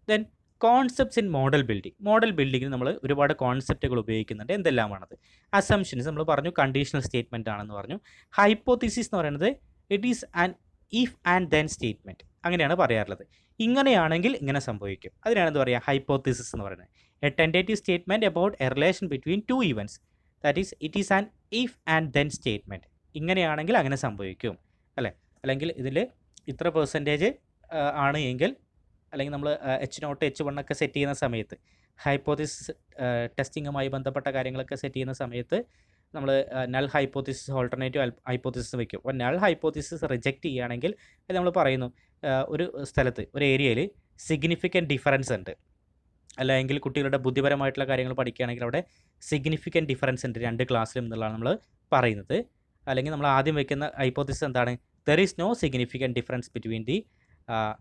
Then concepts in model building. Model ബിൽഡിങ്ങിന് നമ്മൾ ഒരുപാട് കോൺസെപ്റ്റുകൾ ഉപയോഗിക്കുന്നുണ്ട്. എന്തെല്ലാമാണത്? അസംഷൻസ് നമ്മൾ പറഞ്ഞു, കണ്ടീഷണൽ സ്റ്റേറ്റ്മെൻറ്റ് ആണെന്ന് പറഞ്ഞു. ഹൈപ്പോത്തിസിസ് എന്ന് പറയുന്നത് it is an if and then statement, അങ്ങനെയാണ് പറയാറുള്ളത്. ഇങ്ങനെയാണെങ്കിൽ ഇങ്ങനെ സംഭവിക്കും, അതിനാണ് എന്താ പറയുക, ഹൈപ്പോത്തിസിസ് എന്ന് പറയുന്നത്. A tentative statement about A relation between to events, that is it is an if and then statement. ഇങ്ങനെയാണെങ്കിൽ അങ്ങനെ സംഭവിക്കും അല്ലേ, അല്ലെങ്കിൽ ഇതിൽ ഇത്ര പെർസെൻറ്റേജ് ആണ് എങ്കിൽ, അല്ലെങ്കിൽ നമ്മൾ H0 H1 ഒക്കെ സെറ്റ് ചെയ്യുന്ന സമയത്ത്, ഹൈപ്പോത്തിസിസ് ടെസ്റ്റിങ്ങുമായി ബന്ധപ്പെട്ട കാര്യങ്ങളൊക്കെ സെറ്റ് ചെയ്യുന്ന സമയത്ത് നമ്മൾ നൾ ഹൈപ്പോത്തിസിസ് ഓൾട്ടർനേറ്റീവ് ഹൈപ്പോത്തിസിസ് വയ്ക്കും. അപ്പോൾ നൾ ഹൈപ്പോത്തിസിസ് റിജക്റ്റ് ചെയ്യുകയാണെങ്കിൽ അത് നമ്മൾ പറയുന്നു ഒരു സ്ഥലത്ത്, ഒരു ഏരിയയിൽ സിഗ്നിഫിക്കൻറ്റ് ഡിഫറൻസ് ഉണ്ട്, അല്ലെങ്കിൽ കുട്ടികളുടെ ബുദ്ധിപരമായിട്ടുള്ള കാര്യങ്ങൾ പഠിക്കുകയാണെങ്കിൽ അവിടെ സിഗ്നിഫിക്കൻറ്റ് ഡിഫറൻസ് ഉണ്ട് രണ്ട് ക്ലാസ്സിലും എന്നുള്ളതാണ് നമ്മൾ പറയുന്നത്. അല്ലെങ്കിൽ നമ്മൾ ആദ്യം വയ്ക്കുന്ന ഹൈപ്പോത്തിസിസ് എന്താണ്? There is no significant difference between the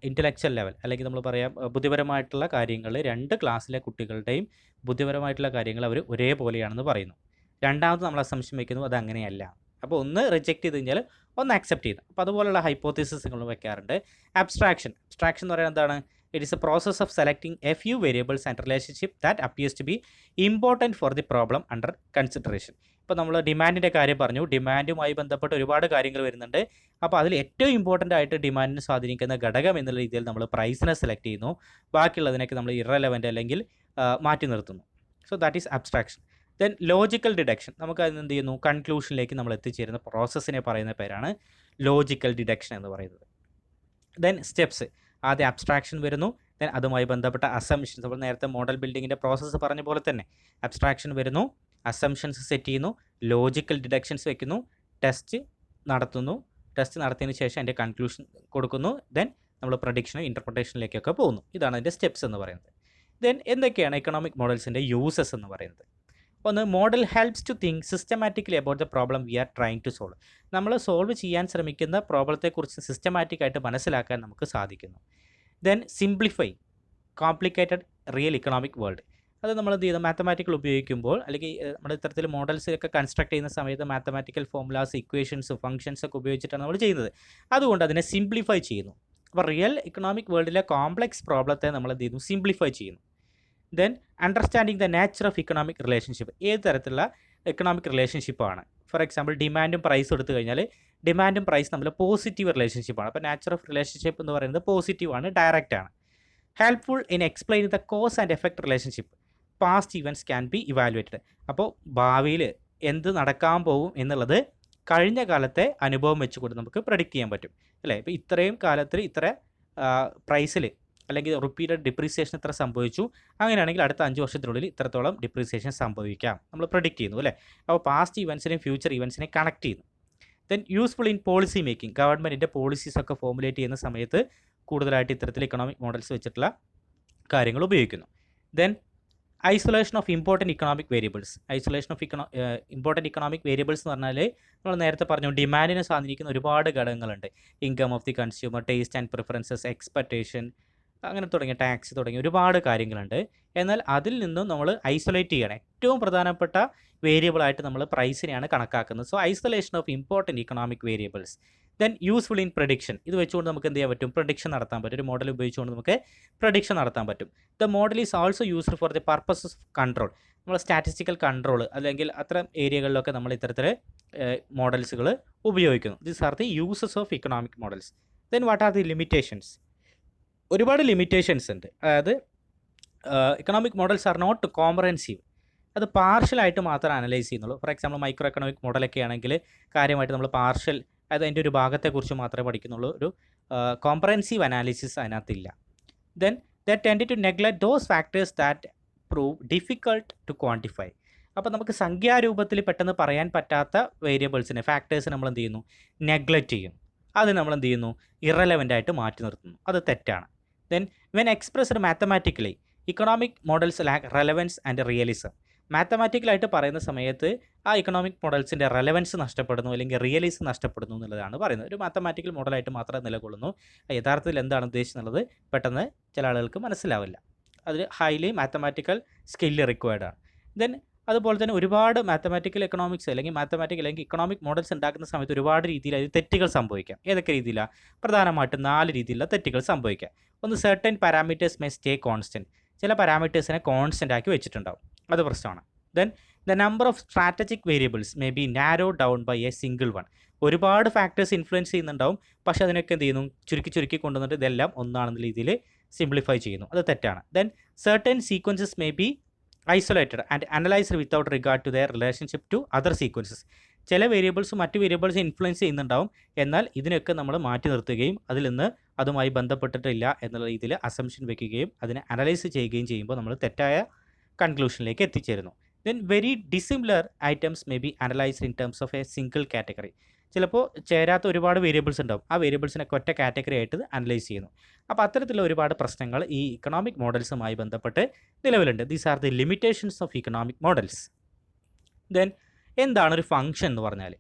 intellectual level, അല്ലെങ്കിൽ നമ്മൾ പറയാം ബുദ്ധിപരമായിട്ടുള്ള കാര്യങ്ങൾ രണ്ട് ക്ലാസ്സിലെ കുട്ടികളുടെയും ബുദ്ധിപരമായിട്ടുള്ള കാര്യങ്ങൾ അവർ ഒരേപോലെയാണെന്ന് പറയുന്നു. രണ്ടാമത് നമ്മൾ അസംഷൻ വയ്ക്കുന്നു അത് അങ്ങനെയല്ല. അപ്പോൾ ഒന്ന് റിജക്റ്റ് ചെയ്ത് കഴിഞ്ഞാൽ ഒന്ന് അക്സെപ്റ്റ് ചെയ്യുന്നു. അപ്പോൾ അതുപോലുള്ള ഹൈപ്പോത്തിസിസുകൾ വെക്കാറുണ്ട്. അബ്സ്ട്രാക്ഷൻ എന്ന് പറയുന്നത് എന്താണ്? It is a process of selecting a few variables and relationship that appears to be important for the problem under consideration. ഇപ്പോൾ നമ്മൾ ഡിമാൻഡിൻ്റെ കാര്യം പറഞ്ഞു, ഡിമാൻഡുമായി ബന്ധപ്പെട്ട് ഒരുപാട് കാര്യങ്ങൾ വരുന്നുണ്ട്. അപ്പോൾ അതിൽ ഏറ്റവും ഇമ്പോർട്ടൻ്റ് ആയിട്ട് ഡിമാൻഡിനെ സ്വാധീനിക്കുന്ന ഘടകം എന്നുള്ള രീതിയിൽ നമ്മൾ പ്രൈസിനെ സെലക്ട് ചെയ്യുന്നു, ബാക്കിയുള്ളതിനൊക്കെ നമ്മൾ ഇറലവൻ്റ് അല്ലെങ്കിൽ മാറ്റി നിർത്തുന്നു. So that is abstraction. Then logical deduction, നമുക്ക് അതിന് എന്ത് ചെയ്യുന്നു, കൺക്ലൂഷനിലേക്ക് നമ്മൾ എത്തിച്ചേരുന്ന പ്രോസസ്സിനെ പറയുന്ന പേരാണ് ലോജിക്കൽ ഡിഡക്ഷൻ എന്ന് പറയുന്നത്. ദെൻ സ്റ്റെപ്സ്, ആദ്യം അബ്സ്ട്രാക്ഷൻ വരുന്നു, ദെൻ അതുമായി ബന്ധപ്പെട്ട അസംഷൻസ്, നമ്മൾ നേരത്തെ മോഡൽ ബിൽഡിങ്ങിൻ്റെ പ്രോസസ്സ് പറഞ്ഞ പോലെ തന്നെ അബ്സ്ട്രാക്ഷൻ വരുന്നു, അസംഷൻസ് സെറ്റ് ചെയ്യുന്നു, ലോജിക്കൽ ഡിഡക്ഷൻസ് വയ്ക്കുന്നു, ടെസ്റ്റ് നടത്തുന്നു, ടെസ്റ്റ് നടത്തിയതിന് ശേഷം അതിൻ്റെ കൺക്ലൂഷൻ കൊടുക്കുന്നു, ദെൻ നമ്മൾ പ്രഡിക്ഷനും ഇൻ്റർപ്രിട്ടേഷനിലേക്കൊക്കെ പോകുന്നു. ഇതാണ് അതിൻ്റെ സ്റ്റെപ്സ് എന്ന് പറയുന്നത്. ദെൻ എന്തൊക്കെയാണ് എക്കണോമിക് മോഡൽസിൻ്റെ യൂസസ് എന്ന് പറയുന്നത്? ഒന്ന്, model helps to think systematically about the problem we are trying to solve. നമ്മൾ സോൾവ് ചെയ്യാൻ ശ്രമിക്കുന്ന പ്രോബ്ലത്തെക്കുറിച്ച് സിസ്റ്റമാറ്റിക്കായിട്ട് മനസ്സിലാക്കാൻ നമുക്ക് സാധിക്കുന്നു. Then simplify complicated real economic world. അത് നമ്മൾ എന്ത് ചെയ്യുന്നത്, മാത്തമാറ്റിക്കൽ ഉപയോഗിക്കുമ്പോൾ, അല്ലെങ്കിൽ നമ്മൾ ഇത്തരത്തിൽ മോഡൽസൊക്കെ കൺസ്ട്രക്ട് ചെയ്യുന്ന സമയത്ത് മാത്തമാറ്റിക്കൽ ഫോർമുലാസ്, ഇക്വേഷൻസ്, ഫംഗ്ഷൻസ് ഒക്കെ ഉപയോഗിച്ചിട്ടാണ് നമ്മൾ ചെയ്യുന്നത്. അതുകൊണ്ട് അതിനെ സിംപ്ലിഫൈ ചെയ്യുന്നു. അപ്പോൾ റിയൽ ഇക്കണോമിക് വേൾഡിലെ കോംപ്ലക്സ് പ്രോബ്ലത്തെ നമ്മൾ എന്ത് ചെയ്യുന്നു, സിംപ്ലിഫൈ ചെയ്യുന്നു. Then understanding the nature of economic relationship, ഏത് തരത്തിലുള്ള എക്കണോമിക് റിലേഷൻഷിപ്പാണ്. ഫോർ എക്സാമ്പിൾ ഡിമാൻഡും പ്രൈസും എടുത്തു കഴിഞ്ഞാൽ ഡിമാൻഡും പ്രൈസ് നമ്മൾ പോസിറ്റീവ് റിലേഷൻഷിപ്പാണ്. അപ്പോൾ നേച്ചർ ഓഫ് റിലേഷൻഷിപ്പ് എന്ന് പറയുന്നത് പോസിറ്റീവാണ്, ഡയറക്റ്റാണ്. Helpful in explain the cause and effect relationship, past events can be evaluated. അപ്പോൾ ഭാവിയിൽ എന്ത് നടക്കാൻ പോകും എന്നുള്ളത് കഴിഞ്ഞ കാലത്തെ അനുഭവം വെച്ചുകൊണ്ട് നമുക്ക് പ്രഡിക്റ്റ് ചെയ്യാൻ പറ്റും അല്ലേ. ഇപ്പോൾ ഇത്രയും കാലത്തിൽ ഇത്ര പ്രൈസിൽ അല്ലെങ്കിൽ റുപ്പിയുടെ ഡിപ്രീസിയേഷൻ ഇത്ര സംഭവിച്ചു, അങ്ങനെയാണെങ്കിൽ അടുത്ത 5 വർഷത്തിനുള്ളിൽ ഇത്രത്തോളം ഡിപ്രീസിയേഷൻ സംഭവിക്കാം നമ്മൾ പ്രഡിക്റ്റ് ചെയ്യുന്നു അല്ലേ. അപ്പോൾ പാസ്റ്റ് ഇവൻറ്റ്സിനെയും ഫ്യൂച്ചർ ഇവൻറ്റ്സിനെ കണക്ട് ചെയ്യുന്നു. Then useful in policy making, ഗവൺമെൻറ്റിൻ്റെ പോളിസീസൊക്കെ ഫോർമുലേറ്റ് ചെയ്യുന്ന സമയത്ത് കൂടുതലായിട്ട് ഇത്തരത്തിൽ ഇക്കണോമിക് മോഡൽസ് വെച്ചിട്ടുള്ള കാര്യങ്ങൾ ഉപയോഗിക്കുന്നു. Then isolation of important economic variables. Isolation of important economic variables എന്ന് പറഞ്ഞാൽ നമ്മൾ നേരത്തെ പറഞ്ഞു ഡിമാൻഡിനെ സ്വാധീനിക്കുന്ന ഒരുപാട് ഘടകങ്ങളുണ്ട്. Income of the consumer, taste and preferences, expectation, അങ്ങനെ തുടങ്ങിയ ടാക്സ് തുടങ്ങിയ ഒരുപാട് കാര്യങ്ങളുണ്ട്. എന്നാൽ അതിൽ നിന്നും നമ്മൾ ഐസൊലേറ്റ് ചെയ്യണം. ഏറ്റവും പ്രധാനപ്പെട്ട വേരിയബിളായിട്ട് നമ്മൾ പ്രൈസിനെയാണ് കണക്കാക്കുന്നത്. So isolation of important economic variables. Then useful in prediction, ഇത് വെച്ചുകൊണ്ട് നമുക്ക് എന്ത് ചെയ്യാൻ പറ്റും, പ്രഡിക്ഷൻ നടത്താൻ പറ്റും. ഒരു മോഡൽ ഉപയോഗിച്ചുകൊണ്ട് നമുക്ക് പ്രഡിക്ഷൻ നടത്താൻ പറ്റും. The model is also used for the purposes of control, നമ്മൾ സ്റ്റാറ്റിസ്റ്റിക്കൽ കൺട്രോൾ അല്ലെങ്കിൽ അത്തരം ഏരിയകളിലൊക്കെ നമ്മൾ ഇത്തരത്തിൽ മോഡൽസുകൾ ഉപയോഗിക്കുന്നു. These are the uses of economic models. Then what are the limitations? ഒരുപാട് ലിമിറ്റേഷൻസ് ഉണ്ട്. അതായത് economic models are not comprehensive, അത് പാർഷ്യലായിട്ട് മാത്രമേ അനലൈസ് ചെയ്യുന്നുള്ളൂ. ഫോർ എക്സാമ്പിൾ മൈക്രോ എക്കണോമിക് മോഡലൊക്കെ ആണെങ്കിൽ കാര്യമായിട്ട് നമ്മൾ പാർഷ്യൽ, അതായത് അതിൻ്റെ ഒരു ഭാഗത്തെക്കുറിച്ച് മാത്രമേ പഠിക്കുന്നുള്ളൂ. ഒരു കോംപ്രഹെൻസീവ് അനാലിസിസ് അതിനകത്തില്ല. Then the tend to neglect those factors that prove difficult to quantify. അപ്പോൾ നമുക്ക് സംഖ്യാരൂപത്തിൽ പെട്ടെന്ന് പറയാൻ പറ്റാത്ത വേരിയബിൾസിനെ, ഫാക്ടേഴ്സിനെ നമ്മൾ എന്ത് ചെയ്യുന്നു, നെഗ്ലക്റ്റ് ചെയ്യും. അത് നമ്മൾ എന്ത് ചെയ്യുന്നു, ഇറലവൻ്റ് ആയിട്ട് മാറ്റി നിർത്തുന്നു. അത് തെറ്റാണ്. Then when expressed mathematically economic models lack relevance and realism. മാത്തമാറ്റിക്കലായിട്ട് പറയുന്ന സമയത്ത് ആ ഇക്കണോമിക് മോഡൽസിൻ്റെ റെലവൻസ് നഷ്ടപ്പെടുന്നു അല്ലെങ്കിൽ റിയലിസം നഷ്ടപ്പെടുന്നു എന്നുള്ളതാണ് പറയുന്നത്. ഒരു മാത്തമാറ്റിക്കൽ മോഡലായിട്ട് മാത്രമേ നിലകൊള്ളുന്നു. യഥാർത്ഥത്തിൽ എന്താണ് ഉദ്ദേശിക്കുന്നത് പെട്ടെന്ന് ചില ആളുകൾക്ക് മനസ്സിലാവില്ല. അതിൽ ഹൈലി മാത്തമാറ്റിക്കൽ സ്കില്ല് റിക്വയർഡ് ആണ്. ദെൻ അതുപോലെ തന്നെ ഒരുപാട് മാത്തമാറ്റിക്കൽ എക്കണോമിക്സ് അല്ലെങ്കിൽ ഇക്കണോമിക് മോഡൽസ് ഉണ്ടാക്കുന്ന സമയത്ത് ഒരുപാട് രീതിയിൽ അതിൽ തെറ്റുകൾ സംഭവിക്കാം. ഏതൊക്കെ രീതിയിലാണ്? പ്രധാനമായിട്ടും 4 രീതിയിലുള്ള തെറ്റുകൾ സംഭവിക്കാം. ഒന്ന്, certain parameters may stay constant. ചില പാരാമീറ്റേഴ്സിനെ കോൺസ്റ്റൻ്റ് ആക്കി വെച്ചിട്ടുണ്ടാവും, അത് പ്രശ്നമാണ്. Then the number of strategic variables may be narrow down by a single one. ഒരുപാട് ഫാക്ടേഴ്സ് ഇൻഫ്ലുവൻസ് ചെയ്യുന്നുണ്ടാവും, പക്ഷേ അതിനൊക്കെ എന്ത് ചെയ്യുന്നു? ചുരുക്കി കൊണ്ടുവന്നിട്ട് ഇതെല്ലാം ഒന്നാണെന്ന രീതിയിൽ സിംപ്ലിഫൈ ചെയ്യുന്നു, അത് തെറ്റാണ്. Then certain sequences may be isolated and analysed without regard to their relationship to other sequences. ചില വേരിയബിൾസ് മറ്റ് വേരിയബിൾസ് ഇൻഫ്ലുവൻസ് ചെയ്യുന്നുണ്ടാവും, എന്നാൽ ഇതിനൊക്കെ നമ്മൾ മാറ്റി നിർത്തുകയും അതിൽ നിന്ന് അതുമായി ബന്ധപ്പെട്ടിട്ടില്ല എന്നുള്ള രീതിയിൽ അസംഷൻ വെക്കുകയും അതിനെ അനലൈസ് ചെയ്യുകയും ചെയ്യുമ്പോൾ നമ്മൾ തെറ്റായ കൺക്ലൂഷനിലേക്ക് എത്തിച്ചേരുന്നു. Then very dissimilar items may be analysed in terms of A single category. ചിലപ്പോൾ ചേരാത്ത ഒരുപാട് വേരിയബിൾസ് ഉണ്ടാവും, ആ വേരിയബിൾസിനൊക്കെ ഒറ്റ കാറ്റഗറി ആയിട്ട് അനലൈസ് ചെയ്യുന്നു. അപ്പോൾ അത്തരത്തിലുള്ള ഒരുപാട് പ്രശ്നങ്ങൾ ഈ ഇക്കണോമിക് മോഡൽസുമായി ബന്ധപ്പെട്ട് നിലവിലുണ്ട്. These are the limitations of economic models. Then എന്താണ് ഒരു ഫംഗ്ഷൻ എന്ന് പറഞ്ഞാൽ?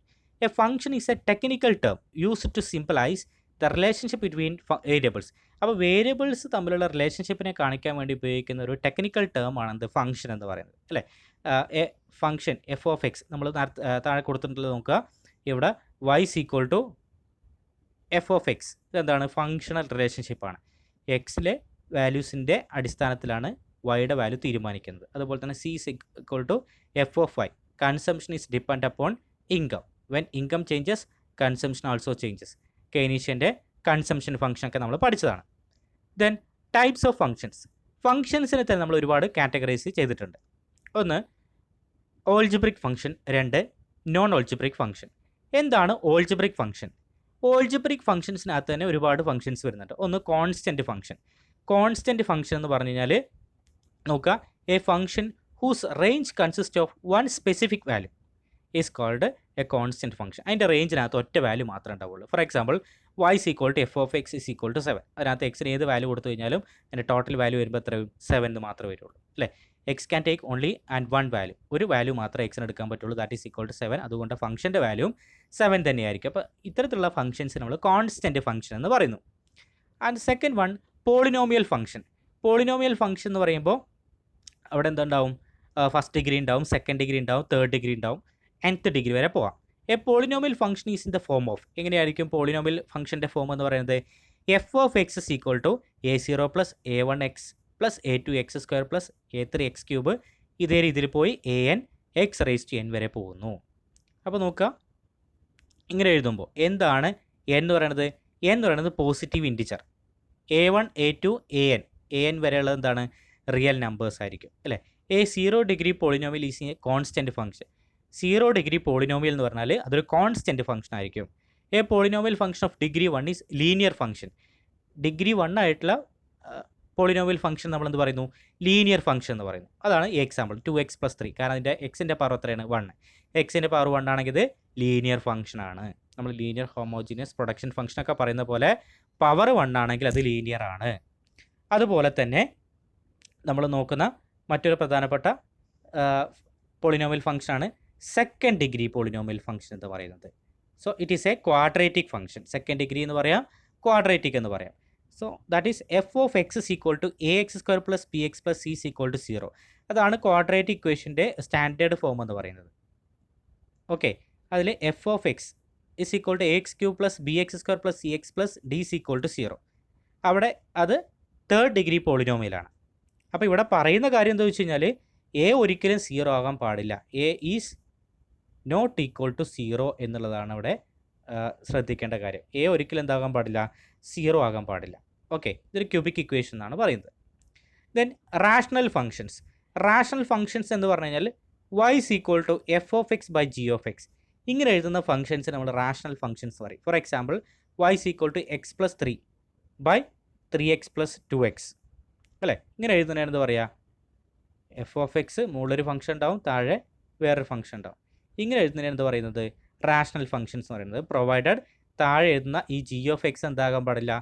A function is a technical term used to symbolise the relationship between variables. അപ്പോൾ വേരിയബിൾസ് തമ്മിലുള്ള റിലേഷൻഷിപ്പിനെ കാണിക്കാൻ വേണ്ടി ഉപയോഗിക്കുന്ന ഒരു ടെക്നിക്കൽ ടേം ആണ് എന്ത്? ഫംഗ്ഷൻ എന്ന് പറയുന്നത്, അല്ലേ? A function F of X നമ്മൾ താഴെ കൊടുത്തിട്ടുള്ളത് നോക്കുക. ഇവിടെ y is equal to F of X. ഇതെന്താണ്? ഫങ്ഷണൽ റിലേഷൻഷിപ്പാണ്. എക്സിലെ വാല്യൂസിൻ്റെ അടിസ്ഥാനത്തിലാണ് വൈയുടെ വാല്യൂ തീരുമാനിക്കുന്നത്. അതുപോലെ തന്നെ c is equal to F of Y. Consumption is depend upon income. When income changes consumption also changes. കെയ്നീഷ്യൻ്റെ കൺസംഷൻ ഫംഗ്ഷൻ ഒക്കെ നമ്മൾ പഠിച്ചതാണ്. Then types of functions. ഫങ്ഷൻസിനെ തന്നെ നമ്മൾ ഒരുപാട് കാറ്റഗറൈസ് ചെയ്തിട്ടുണ്ട്. ഒന്ന്, ഓൾജിബ്രിക് ഫംഗ്ഷൻ. രണ്ട്, നോൺ ഓൾജിബ്രിക് ഫംഗ്ഷൻ. എന്താണ് ഓൾജിബ്രിക് ഫംഗ്ഷൻ? ഓൾജിബ്രിക് ഫംഗ്ഷൻസിനകത്ത് തന്നെ ഒരുപാട് ഫംഗ്ഷൻസ് വരുന്നുണ്ട്. ഒന്ന്, കോൺസ്റ്റൻറ്റ് ഫംഗ്ഷൻ. കോൺസ്റ്റൻറ്റ് ഫംഗ്ഷൻ എന്ന് പറഞ്ഞു കഴിഞ്ഞാൽ നോക്കുക, a function whose range consist of one specific value is called a constant function. അതിൻ്റെ റേഞ്ചിനകത്ത് ഒറ്റ വാല്യൂ മാത്രമേ ഉണ്ടാവുള്ളൂ. For example, y is equal to F of x is equal to 7. അതിനകത്ത് എക്സിന് ഏത് വാല്യൂ കൊടുത്തു കഴിഞ്ഞാലും അതിൻ്റെ ടോട്ടൽ വാല്യൂ വരുമ്പോൾ എത്ര? 7 മാത്രമേ വരുള്ളൂ, അല്ലേ? X can take only and one value. ഒരു വാല്യൂ മാത്രമേ എക്സിന് എടുക്കാൻ പറ്റുള്ളൂ, ദാറ്റ് ഈസ് ഈക്വൽ ടു 7. അതുകൊണ്ട് ഫംഗ്ഷൻ്റെ വാല്യൂം 7 തന്നെയായിരിക്കും. അപ്പോൾ ഇത്തരത്തിലുള്ള ഫംഗ്ഷൻസ് നമ്മൾ കോൺസ്റ്റൻറ്റ് ഫംഗ്ഷൻ എന്ന് പറയുന്നു. And second one, polynomial function. Polynomial function എന്ന് പറയുമ്പോൾ അവിടെ എന്തുണ്ടാവും? ഫസ്റ്റ് ഡിഗ്രി ഉണ്ടാവും, സെക്കൻഡ് ഡിഗ്രി ഉണ്ടാവും, തേർഡ് ഡിഗ്രി ഉണ്ടാവും, nth ഡിഗ്രി വരെ പോവാം. A polynomial function is in the form of. എങ്ങനെയായിരിക്കും പോളിനോമിയൽ ഫംഗ്ഷൻ്റെ ഫോം എന്ന് പറയുന്നത്? F of x is equal to a0 plus a1 x plus a2 x square plus a3 x cube. ഇതേ രീതിയിൽ പോയി an x raise to n വരെ പോകുന്നു. അപ്പോൾ നോക്കുക, ഇങ്ങനെ എഴുതുമ്പോൾ എന്താണ് n എന്ന് പറയുന്നത്? n എന്ന് പറയുന്നത് positive integer. a1 a2 an വരെയുള്ളത് എന്താണ്? റിയൽ നമ്പേഴ്സ് ആയിരിക്കും, അല്ലേ? A 0 degree polynomial is A constant function. 0 degree polynomial എന്ന് പറഞ്ഞാൽ അതൊരു കോൺസ്റ്റൻറ്റ് ഫംഗ്ഷൻ ആയിരിക്കും. A polynomial function of degree 1 is linear function. Degree 1 ആയിട്ടുള്ള പോളിനോമിയൽ ഫംഗ്ഷൻ നമ്മൾ എന്ത് പറയുന്നു? ലീനിയർ ഫംഗ്ഷൻ എന്ന് പറയുന്നു. അതാണ് ഈ എക്സാമ്പിൾ 2x + 3. കാരണം അതിൻ്റെ എക്സിൻ്റെ പവർ എത്രയാണ്? 1. എക്സിൻ്റെ പവർ 1 ആണെങ്കിൽ ഇത് ലീനിയർ ഫംഗ്ഷനാണ്. നമ്മൾ ലീനിയർ ഹോമോജീനിയസ് പ്രൊഡക്ഷൻ ഫംഗ്ഷനൊക്കെ പറയുന്ന പോലെ പവർ 1 ആണെങ്കിൽ അത് ലീനിയർ ആണ്. അതുപോലെ തന്നെ നമ്മൾ നോക്കുന്ന മറ്റൊരു പ്രധാനപ്പെട്ട പോളിനോമിയൽ ഫംഗ്ഷനാണ് സെക്കൻഡ് ഡിഗ്രി പോളിനോമിയൽ ഫംഗ്ഷൻ എന്ന് പറയുന്നത്. So it is a quadratic function. Second degree എന്ന് പറയാം, ക്വാഡ്രേറ്റിക് എന്ന് പറയാം. So that is f of x is equal to ax² plus bx plus c is equal to 0. അതാണ് ക്വാഡ്രേറ്റിക് ഇക്വേഷൻ്റെ സ്റ്റാൻഡേർഡ് ഫോം എന്ന് പറയുന്നത്. ഓക്കെ, അതിൽ f of x is equal to ax³ plus bx² plus cx plus d is equal to 0. അവിടെ അത് തേർഡ് ഡിഗ്രി പോളിനോമിയലാണ്. അപ്പോൾ ഇവിടെ പറയുന്ന കാര്യം എന്താ വെച്ച് കഴിഞ്ഞാൽ എ ഒരിക്കലും 0 ആകാൻ പാടില്ല. A is not equal to 0 എന്നുള്ളതാണ് ഇവിടെ ശ്രദ്ധിക്കേണ്ട കാര്യം. എ ഒരിക്കലും എന്താകാൻ പാടില്ല? 0 ആകാൻ പാടില്ല. ഓക്കെ, ഇതൊരു ക്യൂബിക് ഇക്വേഷൻ എന്നാണ് പറയുന്നത്. Then rational functions. Rational functions എന്ന് പറഞ്ഞു കഴിഞ്ഞാൽ y is equal to F of x by g of x. ഇങ്ങനെ എഴുതുന്ന ഫംഗ്ഷൻസ് നമ്മൾ റാഷണൽ ഫങ്ഷൻസ് പറയും. For example, y is equal to x + 3 by 3x + 2x, അല്ലേ? ഇങ്ങനെ എഴുതുന്നതിന് എന്താ പറയുക? എഫ് ഓഫ് എക്സ് മുകളിലൊരു ഫംഗ്ഷൻ ഉണ്ടാവും, താഴെ വേറൊരു ഫംഗ്ഷൻ ഉണ്ടാവും. ഇങ്ങനെ എഴുതുന്നതിന് എന്താ പറയുന്നത്? റാഷണൽ ഫംഗ്ഷൻസ് എന്ന് പറയുന്നത്. പ്രൊവൈഡഡ് താഴെ എഴുതുന്ന ഈ ജി ഓഫ് എക്സ് എന്താകാൻ പാടില്ല?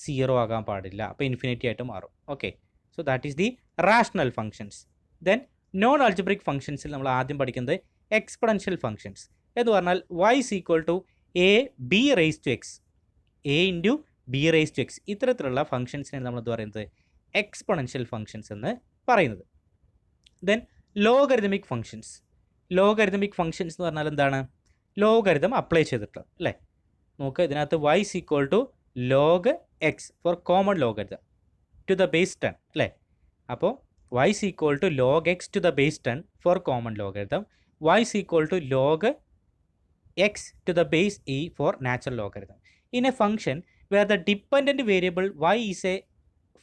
0 ആകാൻ പാടില്ല. അപ്പോൾ ഇൻഫിനിറ്റി ആയിട്ട് മാറും. Okay, so that is the rational functions. Then non algebraic ഫംഗ്ഷൻസിൽ നമ്മൾ ആദ്യം പഠിക്കുന്നത് എക്സ്പൊണൻഷ്യൽ ഫംഗ്ഷൻസ് എന്ന് പറഞ്ഞാൽ y is equal to ab raised to x, a into b raised to x. ഇത്തരത്തിലുള്ള ഫംഗ്ഷൻസിനെ നമ്മൾ എന്ത് പറയുന്നത്? എക്സ്പൊണൻഷ്യൽ ഫംഗ്ഷൻസ് എന്ന് പറയുന്നത്. Then logarithmic functions. Logarithmic functions എന്ന് പറഞ്ഞാൽ എന്താണ്? ലോഗരിതം അപ്ലൈ ചെയ്തിട്ടുള്ളത് അല്ലേ? നോക്കുക, ഇതിനകത്ത് y is equal to log x for common logarithm to the base 10 അല്ലേ? അപ്പോൾ y is equal to log x to the base 10 for common logarithm. Y is equal to log x to the base e for natural logarithm. In a function where the dependent variable y is a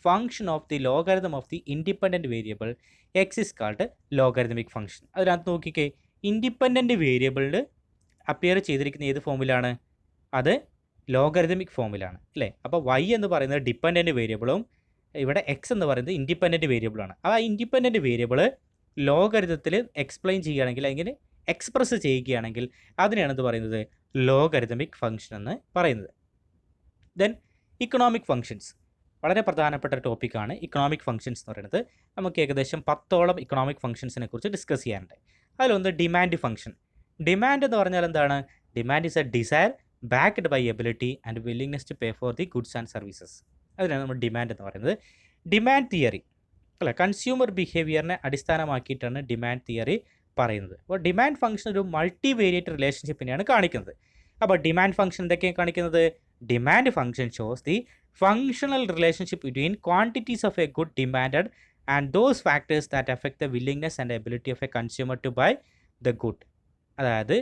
function of the logarithm of the independent variable x is called logarithmic function. അതിനകത്ത് നോക്കിക്കേ, ഇൻഡിപെൻഡൻറ്റ് വേരിയബിളിൽ അപ്പിയർ ചെയ്തിരിക്കുന്ന ഏത് ഫോമിലാണ്? അത് ലോഗരിതമിക് ഫോമിലാണ് അല്ലേ? അപ്പോൾ y എന്ന് പറയുന്നത് ഡിപ്പെൻഡൻറ്റ് വേരിയബിളും ഇവിടെ എക്സ് എന്ന് പറയുന്നത് ഇൻഡിപെൻഡൻറ്റ് വേരിയബിളാണ്. ആ ഇൻഡിപെൻഡൻറ്റ് വേരിയബിൾ ലോഗരിതത്തിൽ എക്സ്പ്ലെയിൻ ചെയ്യുകയാണെങ്കിൽ, അല്ലെങ്കിൽ എക്സ്പ്രസ് ചെയ്യുകയാണെങ്കിൽ അതിനെയാണ് എന്ത് പറയുന്നത്? ലോഗരിതമിക് ഫംഗ്ഷൻ എന്ന് പറയുന്നത്. ദെൻ ഇക്കണോമിക് ഫംഗ്ഷൻസ്, വളരെ പ്രധാനപ്പെട്ട ടോപ്പിക്കാണ് ഇക്കണോമിക് ഫംഗ്ഷൻസ് എന്ന് പറയുന്നത്. നമുക്ക് ഏകദേശം 10ഓളം ഇക്കണോമിക് ഫംഗ്ഷൻസിനെ കുറിച്ച് ഡിസ്കസ് ചെയ്യാനുണ്ട്. അതിലൊന്ന് ഡിമാൻഡ് ഫംഗ്ഷൻ. ഡിമാൻഡ് എന്ന് പറഞ്ഞാൽ എന്താണ്? Demand is a desire backed by ability and willingness to pay for the goods and services. അതിനാണ് നമ്മൾ ഡിമാൻഡ് എന്ന് പറയുന്നത്. ഡിമാൻഡ് തിയറി അല്ല, കൺസ്യൂമർ ബിഹേവിയറിനെ അടിസ്ഥാനമാക്കിയിട്ടാണ് ഡിമാൻഡ് തിയറി പറയുന്നത്. അപ്പോൾ ഡിമാൻഡ് ഫംഗ്ഷൻ ഒരു മൾട്ടി വേരിയേറ്റ് റിലേഷൻഷിപ്പിനെയാണ് കാണിക്കുന്നത്. അപ്പോൾ ഡിമാൻഡ് ഫംഗ്ഷൻ എന്തൊക്കെയാണ് കാണിക്കുന്നത്? Demand function shows the functional relationship between quantities of a good demanded and those factors that affect the willingness and ability of A consumer to buy the good. അതായത്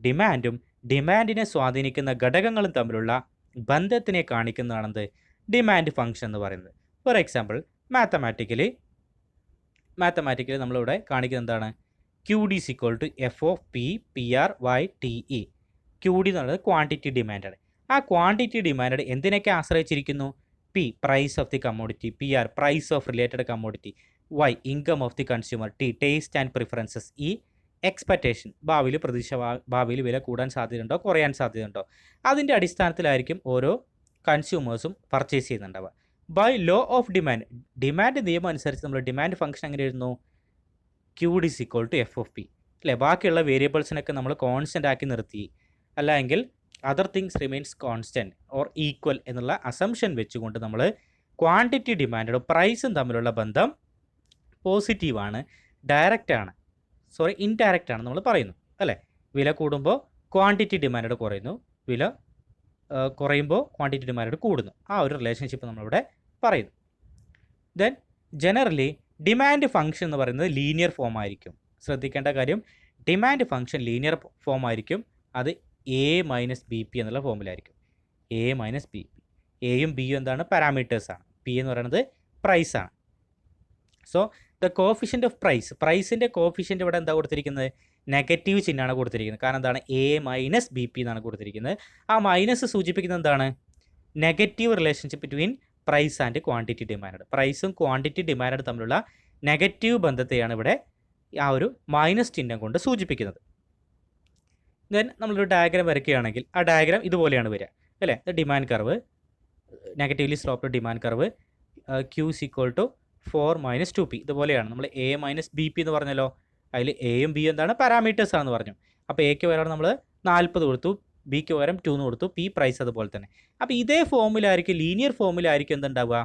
ഡിമാൻഡും ഡിമാൻഡിനെ സ്വാധീനിക്കുന്ന ഘടകങ്ങളും തമ്മിലുള്ള ബന്ധത്തിനെ കാണിക്കുന്നതാണെന്ത്? ഡിമാൻഡ് ഫംഗ്ഷൻ എന്ന് പറയുന്നത്. ഫോർ എക്സാമ്പിൾ, മാത്തമാറ്റിക്കലി നമ്മളിവിടെ കാണിക്കുന്നത് എന്താണ്? Q D is equal to F of P P R Y T E. Q D എന്ന് പറയുന്നത് ക്വാണ്ടിറ്റി ഡിമാൻഡാണ്. ആ ക്വാണ്ടിറ്റി ഡിമാൻഡ് എന്തിനൊക്കെ ആശ്രയിച്ചിരിക്കുന്നു? P price of the commodity, P R price of related commodity, Y income of the consumer, T taste and preferences, E expectation ഭാവിയിൽ പ്രതീക്ഷ, ഭാവിയിൽ വില കൂടാൻ സാധ്യതയുണ്ടോ കുറയാൻ സാധ്യതയുണ്ടോ, അതിൻ്റെ അടിസ്ഥാനത്തിലായിരിക്കും ഓരോ കൺസ്യൂമേഴ്സും പർച്ചേസ് ചെയ്യുന്നുണ്ടാവുക. By law of demand, demand നിയമം അനുസരിച്ച് നമ്മൾ ഡിമാൻഡ് ഫംഗ്ഷൻ എങ്ങനെ എഴുതുന്നു? Q D is equal to F of P അല്ലേ? ബാക്കിയുള്ള വേരിയബിൾസിനൊക്കെ നമ്മൾ കോൺസ്റ്റൻ്റ് ആക്കി നിർത്തി, അല്ലെങ്കിൽ other things remains constant or equal എന്നുള്ള അസംഷൻ വെച്ചുകൊണ്ട് നമ്മൾ ക്വാണ്ടിറ്റി ഡിമാൻഡും പ്രൈസും തമ്മിലുള്ള ബന്ധം പോസിറ്റീവാണ്, ഡയറക്റ്റാണ്, ഇൻഡയറക്റ്റ് ആണ് നമ്മൾ പറയുന്നു അല്ലേ? വില കൂടുമ്പോൾ ക്വാണ്ടിറ്റി ഡിമാൻഡ് കുറയുന്നു, വില കുറയുമ്പോൾ ക്വാണ്ടിറ്റി ഡിമാൻഡ് കൂടുന്നു. ആ ഒരു റിലേഷൻഷിപ്പ് നമ്മളിവിടെ പറയുന്നു. ദെൻ ജനറലി ഡിമാൻഡ് ഫംഗ്ഷൻ എന്ന് പറയുന്നത് ലീനിയർ ഫോം ആയിരിക്കും. ശ്രദ്ധിക്കേണ്ട കാര്യം, ഡിമാൻഡ് ഫംഗ്ഷൻ ലീനിയർ ഫോം ആയിരിക്കും. അത് എ മൈനസ് ബി പി എന്നുള്ള ഫോമിലായിരിക്കും. എ മൈനസ് ബി പി, എയും ബിയും എന്താണ്? പാരാമീറ്റേഴ്സാണ്. പി എന്ന് പറയുന്നത് പ്രൈസാണ്. So the coefficient of price, പ്രൈസിൻ്റെ കോഫിഷ്യൻ്റ് ഇവിടെ എന്താ കൊടുത്തിരിക്കുന്നത്? നെഗറ്റീവ് ചിഹ്നമാണ് കൊടുത്തിരിക്കുന്നത്. കാരണം എന്താണ്? എ മൈനസ് ബി പി എന്നാണ് കൊടുത്തിരിക്കുന്നത്. ആ മൈനസ് സൂചിപ്പിക്കുന്നത് എന്താണ്? Negative relationship between price and quantity demand. പ്രൈസും ക്വാണ്ടിറ്റി ഡിമാൻഡ് തമ്മിലുള്ള നെഗറ്റീവ് ബന്ധത്തെയാണ് ഇവിടെ ആ ഒരു മൈനസ് ചിഹ്നം കൊണ്ട് സൂചിപ്പിക്കുന്നത്. ദെൻ നമ്മളൊരു ഡയഗ്രാം വരയ്ക്കുകയാണെങ്കിൽ ആ ഡയഗ്രാം ഇതുപോലെയാണ് വരിക അല്ലേ? Demand curve, negatively sloped demand curve, Q is equal to 4 - 2p, ഇതുപോലെയാണ്. നമ്മൾ എ മൈനസ് ബി പി എന്ന് പറഞ്ഞല്ലോ, അതിൽ എയും ബിയും എന്താണ്? പാരാമീറ്റേഴ്സ് ആണെന്ന് പറഞ്ഞു. അപ്പോൾ എക്ക് പകരം നമ്മൾ 40 കൊടുത്തു, ബിക്ക് പകരം 2 എന്ന് കൊടുത്തു, പി പ്രൈസ് അതുപോലെ തന്നെ. അപ്പോൾ ഇതേ ഫോമിലായിരിക്കും, ലീനിയർ ഫോമിലായിരിക്കും എന്തുണ്ടാവുക?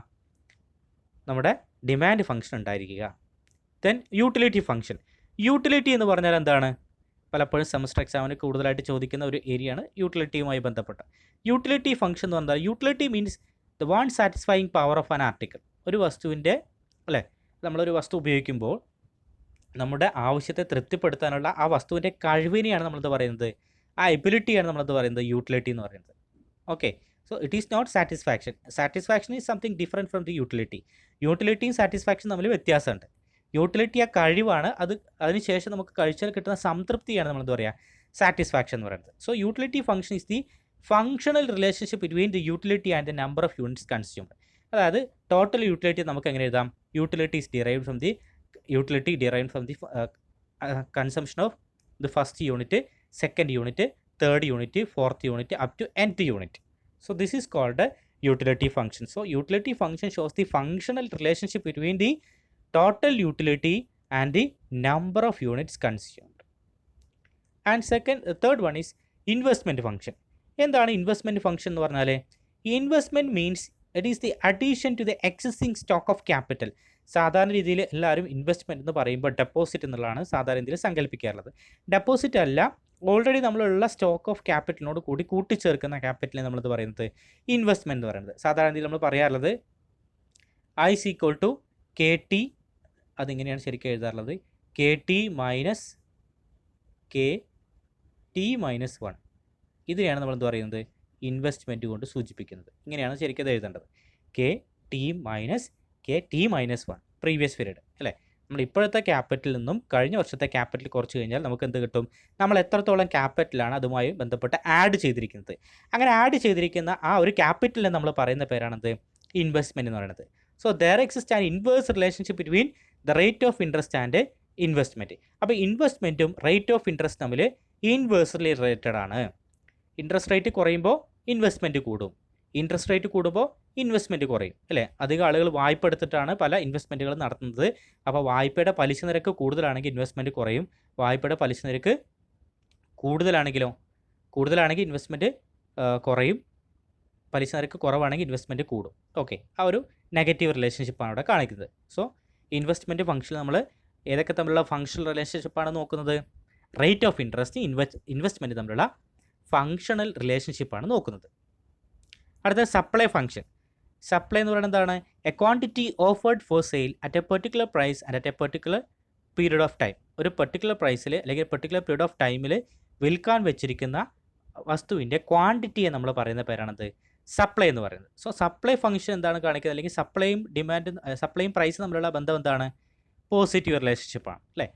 നമ്മുടെ ഡിമാൻഡ് ഫംഗ്ഷൻ ഉണ്ടായിരിക്കുക. Then utility function. യൂട്ടിലിറ്റി എന്ന് പറഞ്ഞാൽ എന്താണ്? പലപ്പോഴും സെമസ്റ്റർ എക്സാമിന് കൂടുതലായിട്ട് ചോദിക്കുന്ന ഒരു ഏരിയയാണ് യൂട്ടിലിറ്റിയുമായി ബന്ധപ്പെട്ട. യൂട്ടിലിറ്റി ഫംഗ്ഷൻ എന്ന് പറഞ്ഞാൽ, utility means the one satisfying power of an article. ഒരു വസ്തുവിൻ്റെ അല്ലേ, നമ്മളൊരു വസ്തു ഉപയോഗിക്കുമ്പോൾ നമ്മുടെ ആവശ്യത്തെ തൃപ്തിപ്പെടുത്താനുള്ള ആ വസ്തുവിൻ്റെ കഴിവിനെയാണ് നമ്മളെന്ത് പറയുന്നത്? ആ എബിലിറ്റിയാണ് നമ്മളെന്ത് പറയുന്നത്? യൂട്ടിലിറ്റി എന്ന് പറയുന്നത്. Okay, so it is not satisfaction. Satisfaction is something different from the utility. യൂട്ടിലിറ്റിയും സാറ്റിസ്ഫാക്ഷൻ തമ്മിൽ വ്യത്യാസമുണ്ട്. യൂട്ടിലിറ്റി ആ കഴിവാണ്, അതിനുശേഷം നമുക്ക് കഴിച്ചാൽ കിട്ടുന്ന സംതൃപ്തിയാണ് നമ്മളെന്ത് പറയുക? സാറ്റിസ്ഫാക്ഷൻ എന്ന് പറയുന്നത്. So utility function is the functional relationship between the utility and the number of units consumed. അതായത് ടോട്ടൽ യൂട്ടിലിറ്റി നമുക്ക് എങ്ങനെ എഴുതാം? Utility is derived from the consumption of the first unit, second unit, third unit, fourth unit, up to nth unit. So this is called a utility function. So utility function shows the functional relationship between the total utility and the number of units consumed. And third one is investment function. എന്താണ് ഇൻവെസ്റ്റ്മെൻറ്റ് ഫംഗ്ഷൻ എന്ന് പറഞ്ഞാൽ? Investment means it is the addition to the existing stock of capital. സാധാരണ രീതിയിൽ എല്ലാവരും ഇൻവെസ്റ്റ്മെൻറ്റ് എന്ന് പറയുമ്പോൾ ഡെപ്പോസിറ്റ് എന്നുള്ളതാണ് സാധാരണ രീതിയിൽ സങ്കല്പിക്കാറുള്ളത്. ഡെപ്പോസിറ്റ് അല്ല, ഓൾറെഡി നമ്മളുള്ള സ്റ്റോക്ക് ഓഫ് ക്യാപിറ്റലിനോട് കൂടി കൂട്ടിച്ചേർക്കുന്ന ക്യാപിറ്റലിനെ നമ്മളത് പറയുന്നത് ഇൻവെസ്റ്റ്മെൻറ്റ് എന്ന് പറയുന്നത്. സാധാരണ രീതിയിൽ നമ്മൾ പറയാറുള്ളത് I is equal to K T, അതിങ്ങനെയാണ് ശരിക്കും എഴുതാറുള്ളത്, K T minus K T minus 1. ഇതിനെയാണ് നമ്മൾ എന്ത് പറയുന്നത്, ഇൻവെസ്റ്റ്മെൻറ്റ് കൊണ്ട് സൂചിപ്പിക്കുന്നത്. ഇങ്ങനെയാണ് ശരിക്കും അത് എഴുതേണ്ടത്, K T minus K T minus 1 previous period അല്ലേ. നമ്മൾ ഇപ്പോഴത്തെ ക്യാപിറ്റലിൽ നിന്നും കഴിഞ്ഞ വർഷത്തെ ക്യാപിറ്റൽ കുറച്ച് കഴിഞ്ഞാൽ നമുക്ക് എന്ത് കിട്ടും, നമ്മൾ എത്രത്തോളം ക്യാപിറ്റലാണ് അതുമായി ബന്ധപ്പെട്ട് ആഡ് ചെയ്തിരിക്കുന്നത്. അങ്ങനെ ആഡ് ചെയ്തിരിക്കുന്ന ആ ഒരു ക്യാപിറ്റലിനെ നമ്മൾ പറയുന്ന പേരാണെന്ത്, ഇൻവെസ്റ്റ്മെൻറ്റ് എന്ന് പറയുന്നത്. So there exist an inverse relationship between the rate of interest and investment. അപ്പോൾ ഇൻവെസ്റ്റ്മെൻറ്റും റേറ്റ് ഓഫ് ഇൻട്രസ്റ്റ് തമ്മിൽ ഇൻവേഴ്സ്ലി റിലേറ്റഡ് ആണ്. ഇൻട്രസ്റ്റ് റേറ്റ് കുറയുമ്പോൾ ഇൻവെസ്റ്റ്മെൻറ്റ് കൂടും, ഇൻട്രസ്റ്റ് റേറ്റ് കൂടുമ്പോൾ ഇൻവെസ്റ്റ്മെൻറ്റ് കുറയും അല്ലേ. അധികം ആളുകൾ വായ്പ എടുത്തിട്ടാണ് പല ഇൻവെസ്റ്റ്മെൻറ്റുകളും നടത്തുന്നത്. അപ്പോൾ വായ്പയുടെ പലിശ നിരക്ക് കൂടുതലാണെങ്കിൽ ഇൻവെസ്റ്റ്മെൻറ്റ് കുറയും, വായ്പയുടെ പലിശ നിരക്ക് കൂടുതലാണെങ്കിൽ ഇൻവെസ്റ്റ്മെൻറ്റ് കുറയും, പലിശ നിരക്ക് കുറവാണെങ്കിൽ ഇൻവെസ്റ്റ്മെൻറ്റ് കൂടും. ഓക്കെ, ആ ഒരു നെഗറ്റീവ് റിലേഷൻഷിപ്പാണ് അവിടെ കാണിക്കുന്നത്. സോ ഇൻവെസ്റ്റ്മെൻറ്റ് ഫംഗ്ഷൻ നമ്മൾ ഏതൊക്കെ തമ്മിലുള്ള ഫങ്ഷണൽ റിലേഷൻഷിപ്പാണ് നോക്കുന്നത്, റേറ്റ് ഓഫ് ഇൻട്രസ്റ്റ് ഇൻവെസ്റ്റ്മെൻറ്റ് തമ്മിലുള്ള ഫങ്ഷണൽ റിലേഷൻഷിപ്പാണ് നോക്കുന്നത്. അടുത്ത സപ്ലൈ ഫംഗ്ഷൻ. സപ്ലൈ എന്ന് പറയുന്നത് എന്താണ്, a quantity offered for sale at a particular price and at a particular period of time. ഒരു പെർട്ടിക്കുലർ പ്രൈസിൽ അല്ലെങ്കിൽ പെർട്ടിക്കുലർ പീരീഡ് ഓഫ് ടൈമിൽ വിൽക്കാൻ വെച്ചിരിക്കുന്ന വസ്തുവിൻ്റെ ക്വാണ്ടിറ്റിയെ നമ്മൾ പറയുന്ന പേരാണത് സപ്ലൈ എന്ന് പറയുന്നത്. സോ സപ്ലൈ ഫംഗ്ഷൻ എന്താണ് കാണിക്കുന്നത്, അല്ലെങ്കിൽ സപ്ലൈയും പ്രൈസും തമ്മിലുള്ള ബന്ധം എന്താണ്, പോസിറ്റീവ് റിലേഷൻഷിപ്പാണ് അല്ലേ.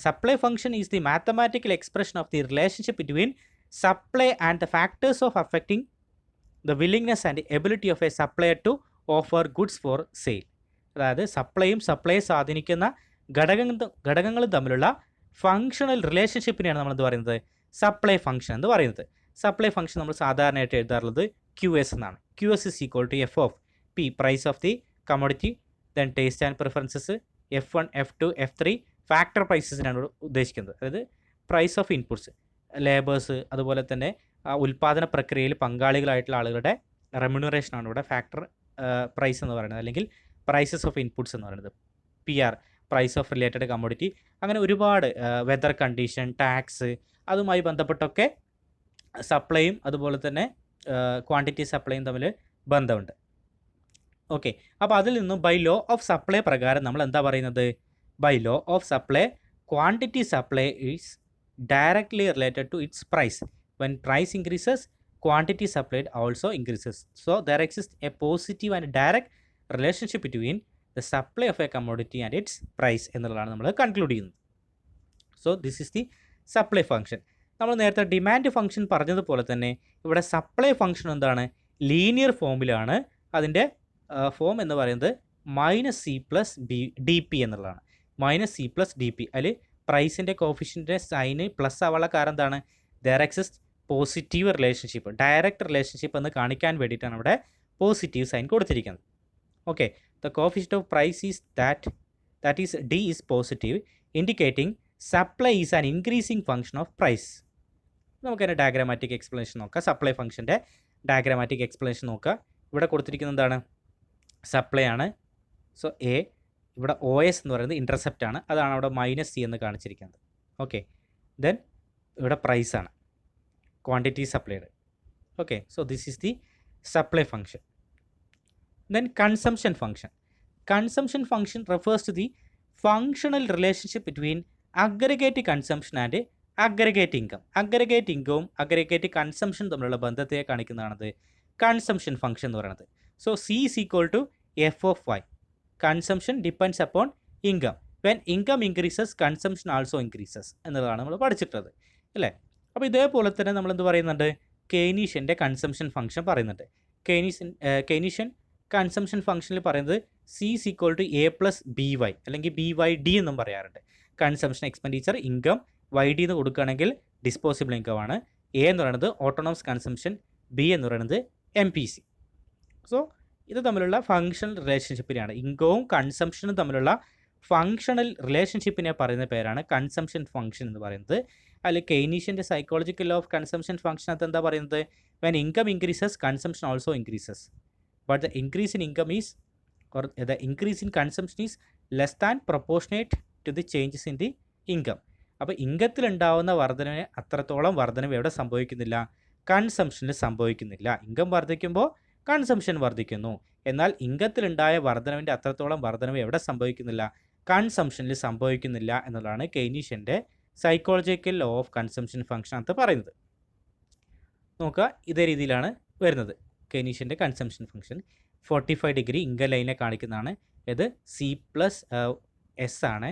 Supply function is the mathematical expression of the relationship between supply and the factors of affecting the willingness and ability of a supplier to offer goods for sale. അതായത് സപ്ലൈയെ സ്വാധീനിക്കുന്ന ഘടകങ്ങളും തമ്മിലുള്ള ഫങ്ഷണൽ റിലേഷൻഷിപ്പിനെയാണ് നമ്മൾ എന്ത് പറയുന്നത്, സപ്ലൈ ഫംഗ്ഷൻ എന്ന് പറയുന്നത്. സപ്ലൈ ഫംഗ്ഷൻ നമ്മൾ സാധാരണയായിട്ട് എഴുതാറുള്ളത് QS എന്നാണ്. QS is equal to F of P, price of the commodity, then taste and preferences, F1, F2, F3 factor പ്രൈസസിനാണ് ഉദ്ദേശിക്കുന്നത്. അതായത് പ്രൈസ് ഓഫ് ഇൻപുട്സ്, ലേബേഴ്സ്, അതുപോലെ തന്നെ ഉൽപ്പാദന പ്രക്രിയയിൽ പങ്കാളികളായിട്ടുള്ള ആളുകളുടെ റെമ്യൂണറേഷനാണ് ഇവിടെ ഫാക്ടർ പ്രൈസ് എന്ന് പറയുന്നത്, അല്ലെങ്കിൽ പ്രൈസസ് ഓഫ് ഇൻപുട്സ് എന്ന് പറയുന്നത്. PR, price of related commodity. അങ്ങനെ ഒരുപാട് വെതർ കണ്ടീഷൻ, ടാക്സ്, അതുമായി ബന്ധപ്പെട്ടൊക്കെ സപ്ലൈയും അതുപോലെ തന്നെ ക്വാണ്ടിറ്റി സപ്ലൈയും തമ്മിൽ ബന്ധമുണ്ട്. ഓക്കെ, അപ്പോൾ അതിൽ നിന്നും ബൈ ലോ ഓഫ് സപ്ലൈ പ്രകാരം നമ്മൾ എന്താ പറയുന്നത്, by law of supply quantity supply is directly related to its price. When price increases quantity supplied also increases. So there exist a positive and direct relationship between the supply of a commodity and its price എന്നുള്ളതാണ് നമ്മൾ കൺക്ലൂഡ് ചെയ്യുന്നത്. So this is the supply function. നമ്മൾ നേരത്തെ ഡിമാൻഡ് ഫംഗ്ഷൻ പറഞ്ഞതുപോലെ തന്നെ ഇവിടെ സപ്ലൈ ഫംഗ്ഷൻ എന്താണ്, ലീനിയർ ഫോമിലാണ്. അതിൻ്റെ ഫോം എന്ന് പറയുന്നത് -C+DP എന്നുള്ളതാണ്. -C+DP. അതിൽ പ്രൈസിൻ്റെ കോഫിഷ്യൻ്റെ സൈന് പ്ലസ് ആവാനുള്ള കാരണം എന്താണ്, there exist positive relationship, direct relationship എന്ന് കാണിക്കാൻ വേണ്ടിയിട്ടാണ് ഇവിടെ പോസിറ്റീവ് സൈൻ കൊടുത്തിരിക്കുന്നത്. Okay, the coefficient of price is that is D is positive, indicating supply is an increasing function of price. നമുക്കതിൻ്റെ ഡയഗ്രാമാറ്റിക് എക്സ്പ്ലനേഷൻ നോക്കാം. സപ്ലൈ ഫംഗ്ഷൻ്റെ ഡയഗ്രാമാറ്റിക് എക്സ്പ്ലനേഷൻ നോക്കുക. ഇവിടെ കൊടുത്തിരിക്കുന്നത് എന്താണ്, സപ്ലൈ ആണ്. സോ A, ഇവിടെ OS എന്ന് പറയുന്നത് ഇൻ്റർസെപ്റ്റ് ആണ്, അതാണ് അവിടെ -C എന്ന് കാണിച്ചിരിക്കുന്നത്. ഓക്കെ, ദെൻ ഇവിടെ പ്രൈസ് ആണ്, quantity supplied. Okay, so this is the supply function. Then consumption function. Consumption function refers to the functional relationship between aggregate consumption and aggregate income. Aggregate ഇൻകവും അഗ്രിഗേറ്റ് കൺസംഷൻ തമ്മിലുള്ള ബന്ധത്തെ കാണിക്കുന്നതാണത് കൺസംഷൻ ഫംഗ്ഷൻ എന്ന് പറയുന്നത്. So C is equal to F of Y. Consumption depends upon income. When income increases consumption also increases എന്നുള്ളതാണ് നമ്മൾ പഠിച്ചിട്ടുള്ളത് അല്ലേ. അപ്പോൾ ഇതേപോലെ തന്നെ നമ്മൾ എന്ത് പറയുന്നുണ്ട്, കെയ്നീഷ്യൻ്റെ കൺസംഷൻ ഫംഗ്ഷൻ പറയുന്നുണ്ട്. കെയ്നീഷ്യൻ കൺസംഷൻ ഫംഗ്ഷനിൽ പറയുന്നത് C is equal to A plus BY അല്ലെങ്കിൽ BYD എന്നും പറയാറുണ്ട്. കൺസംഷൻ എക്സ്പെൻഡിച്ചർ, ഇൻകം, YD എന്ന് കൊടുക്കുകയാണെങ്കിൽ ഡിസ്പോസിബിൾ ഇൻകം ആണ്. A എന്ന് പറയുന്നത് ഓട്ടോണമസ് കൺസംഷൻ, B എന്ന് പറയുന്നത് MPC. സോ ഇത് തമ്മിലുള്ള ഫങ്ഷണൽ റിലേഷൻഷിപ്പിനെയാണ്, ഇൻകവും കൺസംഷനും തമ്മിലുള്ള ഫങ്ഷണൽ റിലേഷൻഷിപ്പിനെ പറയുന്ന പേരാണ് കൺസംഷൻ ഫംഗ്ഷൻ എന്ന് പറയുന്നത്. അതിൽ കെയ്നീഷ്യൻ്റെ സൈക്കോളജിക്കൽ ലോ ഓഫ് കൺസംഷൻ ഫംഗ്ഷനകത്ത് എന്താ പറയുന്നത്, when income increases consumption also increases, but the increase in income is or the increase in consumption is less than proportionate to the changes in the income. അപ്പോൾ ഇൻകത്തിലുണ്ടാവുന്ന വർധനവിന് അത്രത്തോളം വർധനവ് എവിടെ സംഭവിക്കുന്നില്ല? കൺസംഷനിൽ സംഭവിക്കുന്നില്ല. ഇൻകം വർദ്ധിക്കുമ്പോൾ കൺസംഷൻ വർദ്ധിക്കുന്നു. എന്നാൽ ഇൻകത്തിലുണ്ടായ വർധനവിൻ്റെ അത്രത്തോളം വർധനവ് എവിടെ സംഭവിക്കുന്നില്ല? കൺസംഷനിൽ സംഭവിക്കുന്നില്ല എന്നുള്ളതാണ് കെയ്നീഷ്യൻ്റെ psychological law of consumption function എന്ന് പറയുന്നത്. നോക്കുക, ഇതേ രീതിയിലാണ് വരുന്നത് കെയ്നീഷ്യൻ്റെ കൺസംഷൻ ഫംഗ്ഷൻ. 45 ഡിഗ്രി ഇൻകം ലൈനെ കാണിക്കുന്നതാണ്. ഇത് C+S ആണ്.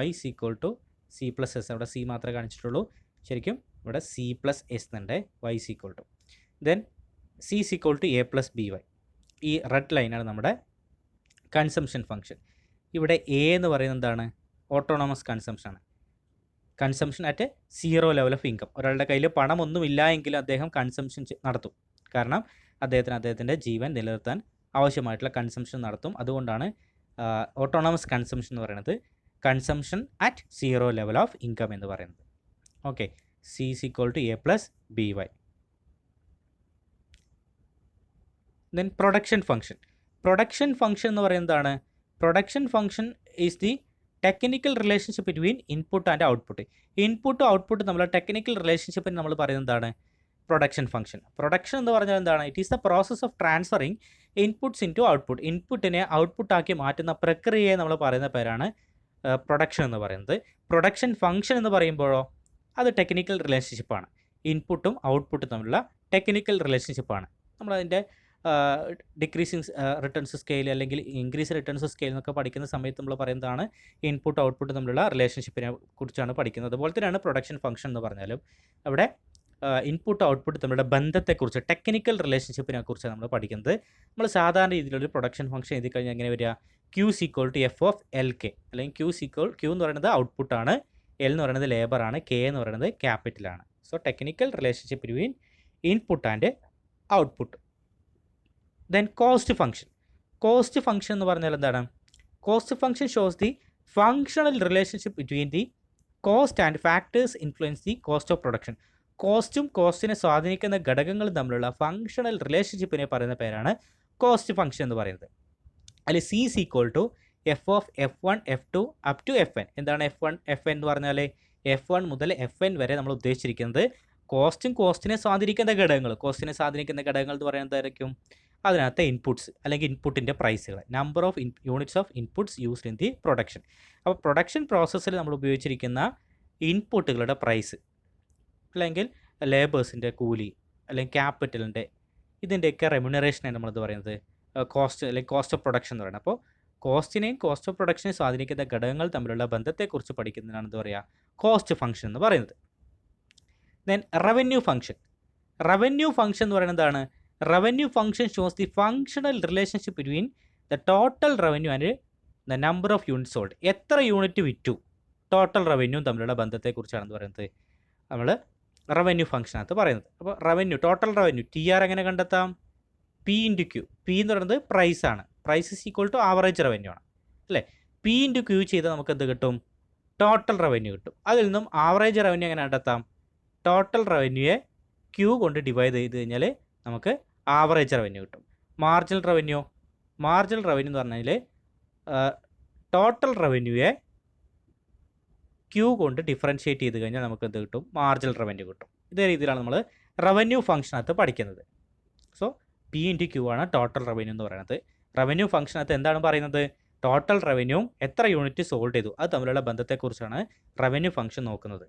y C+S. അവിടെ C മാത്രമേ കാണിച്ചിട്ടുള്ളൂ, ശരിക്കും ഇവിടെ C+S എന്നുണ്ട്. y then C A+BY. ഈ റെഡ് ലൈനാണ് നമ്മുടെ കൺസംഷൻ ഫംഗ്ഷൻ. ഇവിടെ A എന്ന് പറയുന്നത് എന്താണ്? ഓട്ടോണമസ് കൺസംഷനാണ്. Consumption at 0 level of income. ഒരാളുടെ കയ്യിൽ പണമൊന്നുമില്ല എങ്കിലും അദ്ദേഹം കൺസംഷൻ നടത്തും. കാരണം അദ്ദേഹത്തിൻ്റെ ജീവൻ നിലനിർത്താൻ ആവശ്യമായിട്ടുള്ള കൺസംഷൻ നടത്തും. അതുകൊണ്ടാണ് ഓട്ടോണമസ് കൺസംഷൻ എന്ന് പറയുന്നത് consumption at 0 level of income എന്ന് പറയുന്നത്. Okay, C A+BY. Then production function. Production function എന്ന് പറയുന്നതാണ്, production function is the technical relationship between input and output. ഇൻപുട്ടും ഔട്ട്പുട്ടും തമ്മിലുള്ള ടെക്നിക്കൽ റിലേഷൻഷിപ്പിന് നമ്മൾ പറയുന്നത് എന്താണ്? Production function. പ്രൊഡക്ഷൻ എന്ന് പറഞ്ഞാൽ എന്താണ്? It is the process of transferring inputs into output. ഇൻപുട്ടിനെ ഔട്ട്പുട്ടാക്കി മാറ്റുന്ന പ്രക്രിയയെ നമ്മൾ പറയുന്ന പേരാണ് പ്രൊഡക്ഷൻ എന്ന് പറയുന്നത്. പ്രൊഡക്ഷൻ ഫംഗ്ഷൻ എന്ന് പറയുമ്പോഴോ അത് ടെക്നിക്കൽ റിലേഷൻഷിപ്പാണ്. ഇൻപുട്ടും ഔട്ട്പുട്ടും തമ്മിലുള്ള ടെക്നിക്കൽ റിലേഷൻഷിപ്പാണ്. നമ്മളതിൻ്റെ ഡിക്രീസിങ് റിട്ടേൺസ് സ്കെയിൽ അല്ലെങ്കിൽ ഇൻക്രീസ് റിട്ടേൺസ് സ്കെയിൽ എന്നൊക്കെ പഠിക്കുന്ന സമയത്ത് നമ്മൾ പറയുന്നതാണ് ഇൻപുട്ട് ഔട്ട്പുട്ട് തമ്മിലുള്ള റിലേഷൻഷിപ്പിനെ കുറിച്ചാണ് പഠിക്കുന്നത്. അതുപോലെ തന്നെയാണ് പ്രൊഡക്ഷൻ ഫംഗ്ഷൻ എന്ന് പറഞ്ഞാലും അവിടെ ഇൻപുട്ട് ഔട്ട്പുട്ട് തമ്മിലുള്ള ബന്ധത്തെക്കുറിച്ച്, ടെക്നിക്കൽ റിലേഷൻഷിപ്പിനെ കുറിച്ചാണ് നമ്മൾ പഠിക്കുന്നത്. നമ്മൾ സാധാരണ രീതിയിലൊരു പ്രൊഡക്ഷൻ ഫംഗ്ഷൻ എഴുതി കഴിഞ്ഞാൽ എങ്ങനെ വരിക? Q F(L(K) അല്ലെങ്കിൽ Q എന്ന് പറയുന്നത് ഔട്ട്പുട്ടാണ്, L എന്ന് പറയുന്നത് ലേബറാണ്, K എന്ന് പറയുന്നത് ക്യാപിറ്റലാണ്. So technical relationship between input and output. Then cost function. Cost function എന്ന് പറഞ്ഞാൽ എന്താണ്? Cost function shows the functional relationship between the cost and factors influence the cost of production. കോസ്റ്റും കോസ്റ്റിനെ സ്വാധീനിക്കുന്ന ഘടകങ്ങളും തമ്മിലുള്ള ഫങ്ഷണൽ റിലേഷൻഷിപ്പിനെ പറയുന്ന പേരാണ് കോസ്റ്റ് ഫംഗ്ഷൻ എന്ന് പറയുന്നത്. അതിൽ C F(F1, F2 up to Fn). എന്താണ് F1, Fn എന്ന് പറഞ്ഞാൽ F1 മുതൽ Fn വരെ നമ്മൾ ഉദ്ദേശിച്ചിരിക്കുന്നത് കോസ്റ്റും കോസ്റ്റിനെ സ്വാധീനിക്കുന്ന ഘടകങ്ങൾ. കോസ്റ്റിനെ സ്വാധീനിക്കുന്ന ഘടകങ്ങൾ എന്ന് പറയുന്നതായിരിക്കും അതിനകത്തെ ഇൻപുട്ട്സ് അല്ലെങ്കിൽ ഇൻപുട്ടിൻ്റെ പ്രൈസുകൾ, number of units of inputs used in the production. അപ്പോൾ പ്രൊഡക്ഷൻ പ്രോസസ്സിൽ നമ്മൾ ഉപയോഗിച്ചിരിക്കുന്ന ഇൻപുട്ടുകളുടെ പ്രൈസ് അല്ലെങ്കിൽ ലേബേഴ്സിൻ്റെ കൂലി അല്ലെങ്കിൽ ക്യാപിറ്റലിൻ്റെ ഇതിൻ്റെയൊക്കെ റെമ്യൂണറേഷനാണ് നമ്മളത് പറയുന്നത് കോസ്റ്റ് അല്ലെങ്കിൽ കോസ്റ്റ് ഓഫ് പ്രൊഡക്ഷൻ എന്ന് പറയുന്നത്. അപ്പോൾ കോസ്റ്റിനെയും കോസ്റ്റ് ഓഫ് പ്രൊഡക്ഷനെയും സ്വാധീനിക്കുന്ന ഘടകങ്ങൾ തമ്മിലുള്ള ബന്ധത്തെക്കുറിച്ച് പഠിക്കുന്നതിനാണ് എന്താ പറയുക? കോസ്റ്റ് ഫംഗ്ഷൻ എന്ന് പറയുന്നത്. Then revenue function. Revenue function എന്ന് പറയുന്നത് എന്താണ്? Revenue function shows the functional relationship between the total revenue and the number of unit sold. എത്ര യൂണിറ്റ് വിറ്റു, ടോട്ടൽ റവന്യൂ തമ്മിലുള്ള ബന്ധത്തെക്കുറിച്ചാണെന്ന് പറയുന്നത് നമ്മൾ റവന്യൂ ഫംഗ്ഷനകത്ത് പറയുന്നത്. അപ്പോൾ റവന്യൂ, ടോട്ടൽ റവന്യൂ TR എങ്ങനെ കണ്ടെത്താം? P/Q. P എന്ന് പറയുന്നത് പ്രൈസാണ്. Price is equal to average revenue ആണ് അല്ലേ? P/Q ചെയ്താൽ നമുക്ക് എന്ത് കിട്ടും? ടോട്ടൽ റവന്യൂ കിട്ടും. അതിൽ നിന്നും ആവറേജ് റവന്യൂ എങ്ങനെ കണ്ടെത്താം? ടോട്ടൽ റവന്യൂയെ Q കൊണ്ട് ഡിവൈഡ് ചെയ്ത് കഴിഞ്ഞാൽ നമുക്ക് ആവറേജ് റവന്യൂ കിട്ടും. മാർജിനൽ റവന്യൂ എന്ന് പറഞ്ഞാൽ ടോട്ടൽ റവന്യൂയെ Q കൊണ്ട് ഡിഫറൻഷ്യേറ്റ് ചെയ്ത് കഴിഞ്ഞാൽ നമുക്ക് എന്ത് കിട്ടും? മാർജിനൽ റവന്യൂ കിട്ടും. ഇതേ രീതിയിലാണ് നമ്മൾ റവന്യൂ ഫംഗ്ഷനകത്ത് പഠിക്കുന്നത്. സോ P/Q ആണ് ടോട്ടൽ റവന്യൂ എന്ന് പറയുന്നത്. റവന്യൂ ഫംഗ്ഷനകത്ത് എന്താണ് പറയുന്നത്? ടോട്ടൽ റവന്യൂ എത്ര യൂണിറ്റ് സോൾഡ് ചെയ്തു അത് തമ്മിലുള്ള ബന്ധത്തെക്കുറിച്ചാണ് റവന്യൂ ഫംഗ്ഷൻ നോക്കുന്നത്.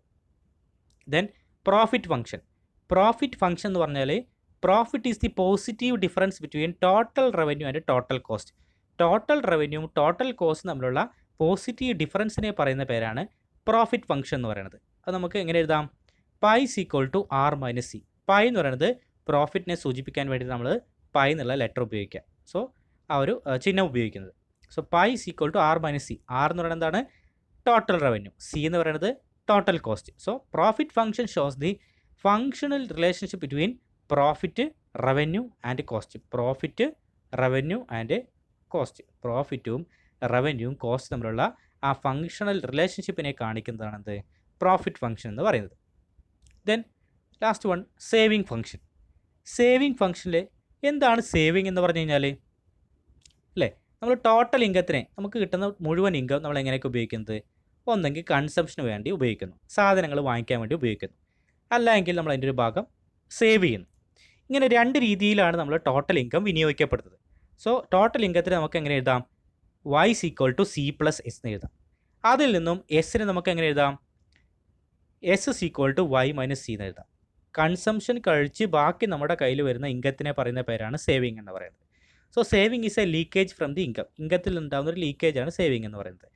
Then profit function. Profit function എന്ന് പറഞ്ഞാൽ profit is the positive difference between total revenue and total cost. Total റവന്യൂവും ടോട്ടൽ കോസ്റ്റും തമ്മിലുള്ള പോസിറ്റീവ് ഡിഫറൻസിനെ പറയുന്ന പേരാണ് പ്രോഫിറ്റ് ഫംഗ്ഷൻ എന്ന് പറയുന്നത്. അത് നമുക്ക് എങ്ങനെ എഴുതാം? Pi R - C. പൈ എന്ന് പറയുന്നത് പ്രോഫിറ്റിനെ സൂചിപ്പിക്കാൻ വേണ്ടി നമ്മൾ പൈ എന്നുള്ള ലെറ്റർ ഉപയോഗിക്കുക. സോ ആ ഒരു ചിഹ്നം ഉപയോഗിക്കുന്നത്. So pi R - C. R എന്ന് പറയുന്നത് എന്താണ്? Total revenue. C എന്ന് പറയുന്നത് total cost. So profit function shows the functional relationship between profit, revenue and cost. Profit, revenue and cost. പ്രോഫിറ്റും റവന്യൂവും കോസ്റ്റ് തമ്മിലുള്ള ആ ഫങ്ഷണൽ റിലേഷൻഷിപ്പിനെ കാണിക്കുന്നതാണ് എന്ത്? പ്രോഫിറ്റ് ഫംഗ്ഷൻ എന്ന് പറയുന്നത്. Then last one saving function. Saving ഫംഗ്ഷനിൽ എന്താണ് സേവിങ് എന്ന് പറഞ്ഞു കഴിഞ്ഞാൽ? അല്ലേ, നമ്മൾ ടോട്ടൽ ഇൻകത്തിനെ നമുക്ക് കിട്ടുന്ന മുഴുവൻ ഇൻകം നമ്മൾ എങ്ങനെയൊക്കെ ഉപയോഗിക്കുന്നത്? ഒന്നെങ്കിൽ കൺസംഷന് വേണ്ടി ഉപയോഗിക്കുന്നു, സാധനങ്ങൾ വാങ്ങിക്കാൻ വേണ്ടി ഉപയോഗിക്കുന്നു, അല്ലെങ്കിൽ നമ്മൾ അതിൻ്റെ ഒരു ഭാഗം സേവ് ചെയ്യുന്നു. ഇങ്ങനെ രണ്ട് രീതിയിലാണ് നമ്മൾ ടോട്ടൽ ഇൻകം വിനിയോഗിക്കപ്പെടുന്നത്. സോ ടോട്ടൽ ഇൻകത്തിന് നമുക്ക് എങ്ങനെ എഴുതാം? y = c + s എന്ന് എഴുതാം. അതിൽ നിന്നും എസ്സിന് നമുക്ക് എങ്ങനെ എഴുതാം? s = y - c എന്ന് എഴുതാം. കൺസംഷൻ കഴിച്ച് ബാക്കി നമ്മുടെ കയ്യിൽ വരുന്ന ഇൻകത്തിനെ പറയുന്ന പേരാണ് സേവിങ് എന്ന് പറയുന്നത്. So saving is a leakage from the income. ഇൻകത്തിൽ ഉണ്ടാകുന്ന ഒരു ലീക്കേജാണ് സേവിങ് എന്ന് പറയുന്നത്.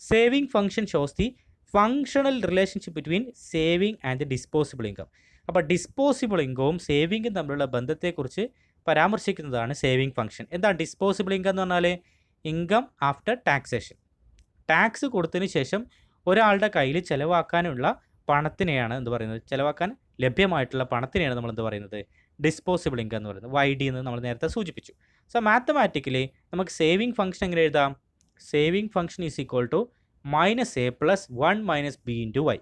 Saving function shows the functional relationship between saving and disposable income. അപ്പോൾ ഡിസ്പോസിബിൾ ഇൻകവും സേവിങ്ങും തമ്മിലുള്ള ബന്ധത്തെക്കുറിച്ച് പരാമർശിക്കുന്നതാണ് സേവിങ് ഫംഗ്ഷൻ. എന്താണ് ഡിസ്പോസിബിൾ ഇൻകം എന്ന് പറഞ്ഞാൽ? Income after taxation. ടാക്സ് കൊടുത്തതിന് ശേഷം ഒരാളുടെ കയ്യിൽ ചിലവാക്കാനുള്ള പണത്തിനെയാണ് എന്ത് പറയുന്നത്? ചിലവാക്കാൻ ലഭ്യമായിട്ടുള്ള പണത്തിനെയാണ് നമ്മൾ എന്ത് പറയുന്നത്? ഡിസ്പോസിബിൾ ഇൻകം എന്ന് പറയുന്നത്. YD എന്ന് നമ്മൾ നേരത്തെ സൂചിപ്പിച്ചു. സോ മാത്തമാറ്റിക്കലി നമുക്ക് സേവിങ് ഫംഗ്ഷൻ എങ്ങനെ എഴുതാം? Saving function is equal to -a + 1 - b × y.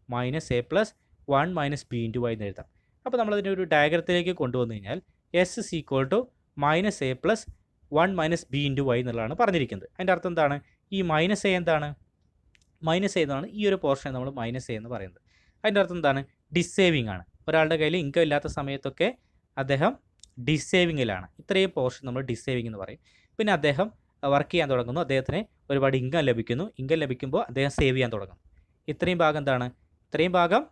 -a + 1 - b × y എന്ന് എഴുതാം. അപ്പോൾ നമ്മളതിൻ്റെ ഒരു ഡയഗ്രത്തിലേക്ക് കൊണ്ടുവന്നു കഴിഞ്ഞാൽ s = -a + 1 - b × y എന്നുള്ളതാണ് പറഞ്ഞിരിക്കുന്നത്. അതിൻ്റെ അർത്ഥം എന്താണ്? ഈ -a എന്താണ്? -a എന്നാണ് ഈ ഒരു പോർഷൻ നമ്മൾ -a എന്ന് പറയുന്നത്. അതിൻ്റെ അർത്ഥം എന്താണ്? ഡിസേവിങ് ആണ്. ഒരാളുടെ കയ്യിൽ ഇൻകം ഇല്ലാത്ത സമയത്തൊക്കെ അദ്ദേഹം ഡിസേവിങ്ങിലാണ്. ഇത്രയും പോർഷൻ നമ്മൾ ഡിസേവിങ് എന്ന് പറയും. പിന്നെ അദ്ദേഹം വർക്ക് ചെയ്യാൻ തുടങ്ങുന്നു, അദ്ദേഹത്തിന് ഒരുപാട് ഇൻകം ലഭിക്കുന്നു. ഇൻകം ലഭിക്കുമ്പോൾ അദ്ദേഹം സേവ് ചെയ്യാൻ തുടങ്ങുന്നു. ഇത്രയും ഭാഗം എന്താണ്? ഇത്രയും ഭാഗം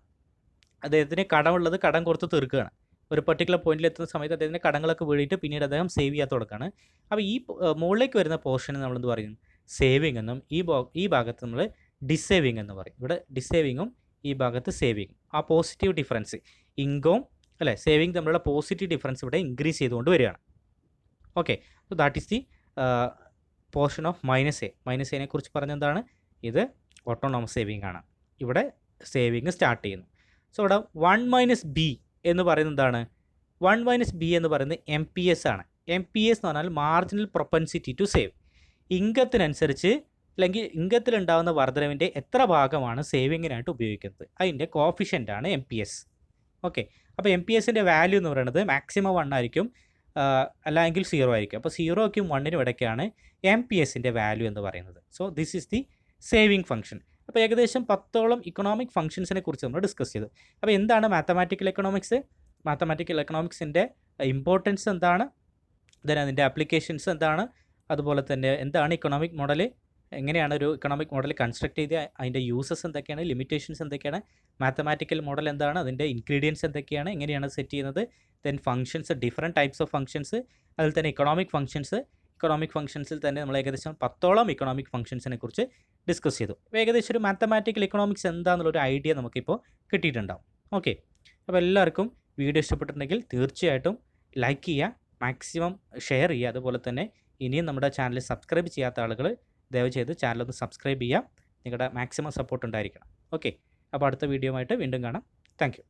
അദ്ദേഹത്തിന് കടമുള്ളത് കടം കൊടുത്ത് തീർക്കുകയാണ്. ഒരു പർട്ടിക്കുലർ പോയിന്റിൽ എത്തുന്ന സമയത്ത് അദ്ദേഹത്തിൻ്റെ കടങ്ങളൊക്കെ വീഴിയിട്ട് പിന്നീട് അദ്ദേഹം സേവ് ചെയ്യാൻ തുടങ്ങുകയാണ്. അപ്പോൾ ഈ മുകളിലേക്ക് വരുന്ന പോർഷന് നമ്മൾ എന്ത് പറയും? സേവിങ് എന്നും ഈ ഭാഗത്ത് നമ്മൾ ഡിസേവിങ് എന്ന് പറയും. ഇവിടെ ഡിസേവിങ്ങും ഈ ഭാഗത്ത് സേവിങ്ങും. ആ പോസിറ്റീവ് ഡിഫറൻസ് ഇൻകവും അല്ലേ സേവിങ് തമ്മിലുള്ള പോസിറ്റീവ് ഡിഫറൻസ് ഇവിടെ ഇൻക്രീസ് ചെയ്തുകൊണ്ട് വരികയാണ്. Okay, so that is the portion of -a. -a കുറിച്ച് പറഞ്ഞെന്താണ്? ഇത് ഓട്ടോണോമസ് സേവിങ് ആണ്. ഇവിടെ സേവിങ് സ്റ്റാർട്ട് ചെയ്യുന്നു. സോ ഇവിടെ 1 - b എന്ന് പറയുന്നത് എന്താണ്? 1 - b എന്ന് പറയുന്നത് MPS ആണ്. MPS എന്ന് പറഞ്ഞാൽ മാർജിനൽ പ്രൊപ്പൻസിറ്റി ടു സേവ്. ഇൻകത്തിനനുസരിച്ച് അല്ലെങ്കിൽ ഇൻകത്തിലുണ്ടാകുന്ന വർധനവിൻ്റെ എത്ര ഭാഗമാണ് സേവിങ്ങിനായിട്ട് ഉപയോഗിക്കുന്നത്, അതിൻ്റെ കോഫിഷ്യൻ്റാണ് MPS. ഓക്കെ, അപ്പോൾ MPSൻ്റെ വാല്യൂ എന്ന് പറയുന്നത് മാക്സിമം 1 ആയിരിക്കും, അല്ലെങ്കിൽ 0 ആയിരിക്കും. അപ്പോൾ 0ക്കും 1നും ഇടയ്ക്കാണ് MPSൻ്റെ വാല്യൂ എന്ന് പറയുന്നത്. So this is the saving function. അപ്പോൾ ഏകദേശം 10ഓളം ഇക്കണോമിക് ഫംഗ്ഷൻസിനെ കുറിച്ച് നമ്മൾ ഡിസ്കസ് ചെയ്തു. അപ്പോൾ എന്താണ് മാത്തമാറ്റിക്കൽ എക്കണോമിക്സ്? മാത്തമാറ്റിക്കൽ എക്കണോമിക്സിൻ്റെ ഇമ്പോർട്ടൻസ് എന്താണ്? ദെൻ അതിൻ്റെ ആപ്ലിക്കേഷൻസ് എന്താണ്? അതുപോലെ തന്നെ എന്താണ് ഇക്കണോമിക് മോഡൽ, എങ്ങനെയാണ് ഒരു ഇക്കണോമിക് മോഡൽ കൺസ്ട്രക്ട് ചെയ്ത് അതിൻ്റെ യൂസസ് എന്തൊക്കെയാണ്, ലിമിറ്റേഷൻസ് എന്തൊക്കെയാണ്, മാത്തമാറ്റിക്കൽ മോഡൽ എന്താണ്, അതിൻ്റെ ഇൻഗ്രീഡിയൻസ് എന്തൊക്കെയാണ്, എങ്ങനെയാണ് സെറ്റ് ചെയ്യുന്നത്, then functions, different types of functions, അതിൽ തന്നെ ഇക്കണോമിക് ഫംഗ്ഷൻസിൽ തന്നെ നമ്മൾ ഏകദേശം 10ഓളം ഇക്കണോമിക് ഫംഗ്ഷൻസിനെ കുറിച്ച് ഡിസ്കസ് ചെയ്തു. അപ്പോൾ ഏകദേശം ഒരു മാത്തമാറ്റിക്കൽ ഇക്കണോമിക്സ് എന്താണെന്നുള്ളൊരു ഐഡിയ നമുക്കിപ്പോൾ കിട്ടിയിട്ടുണ്ടാവും. ഓക്കെ, അപ്പോൾ എല്ലാവർക്കും വീഡിയോ ഇഷ്ടപ്പെട്ടിട്ടുണ്ടെങ്കിൽ തീർച്ചയായിട്ടും ലൈക്ക് ചെയ്യുക, മാക്സിമം ഷെയർ ചെയ്യുക. അതുപോലെ തന്നെ ഇനിയും നമ്മുടെ ചാനൽ സബ്സ്ക്രൈബ് ചെയ്യാത്ത ആളുകൾ ദയവ് ചെയ്ത് ചാനലൊന്ന് സബ്സ്ക്രൈബ് ചെയ്യുക. നിങ്ങളുടെ മാക്സിമം സപ്പോർട്ട് ഉണ്ടായിരിക്കണം. ഓക്കെ, അപ്പോൾ അടുത്ത വീഡിയോ ആയിട്ട് വീണ്ടും കാണാം. Thank you.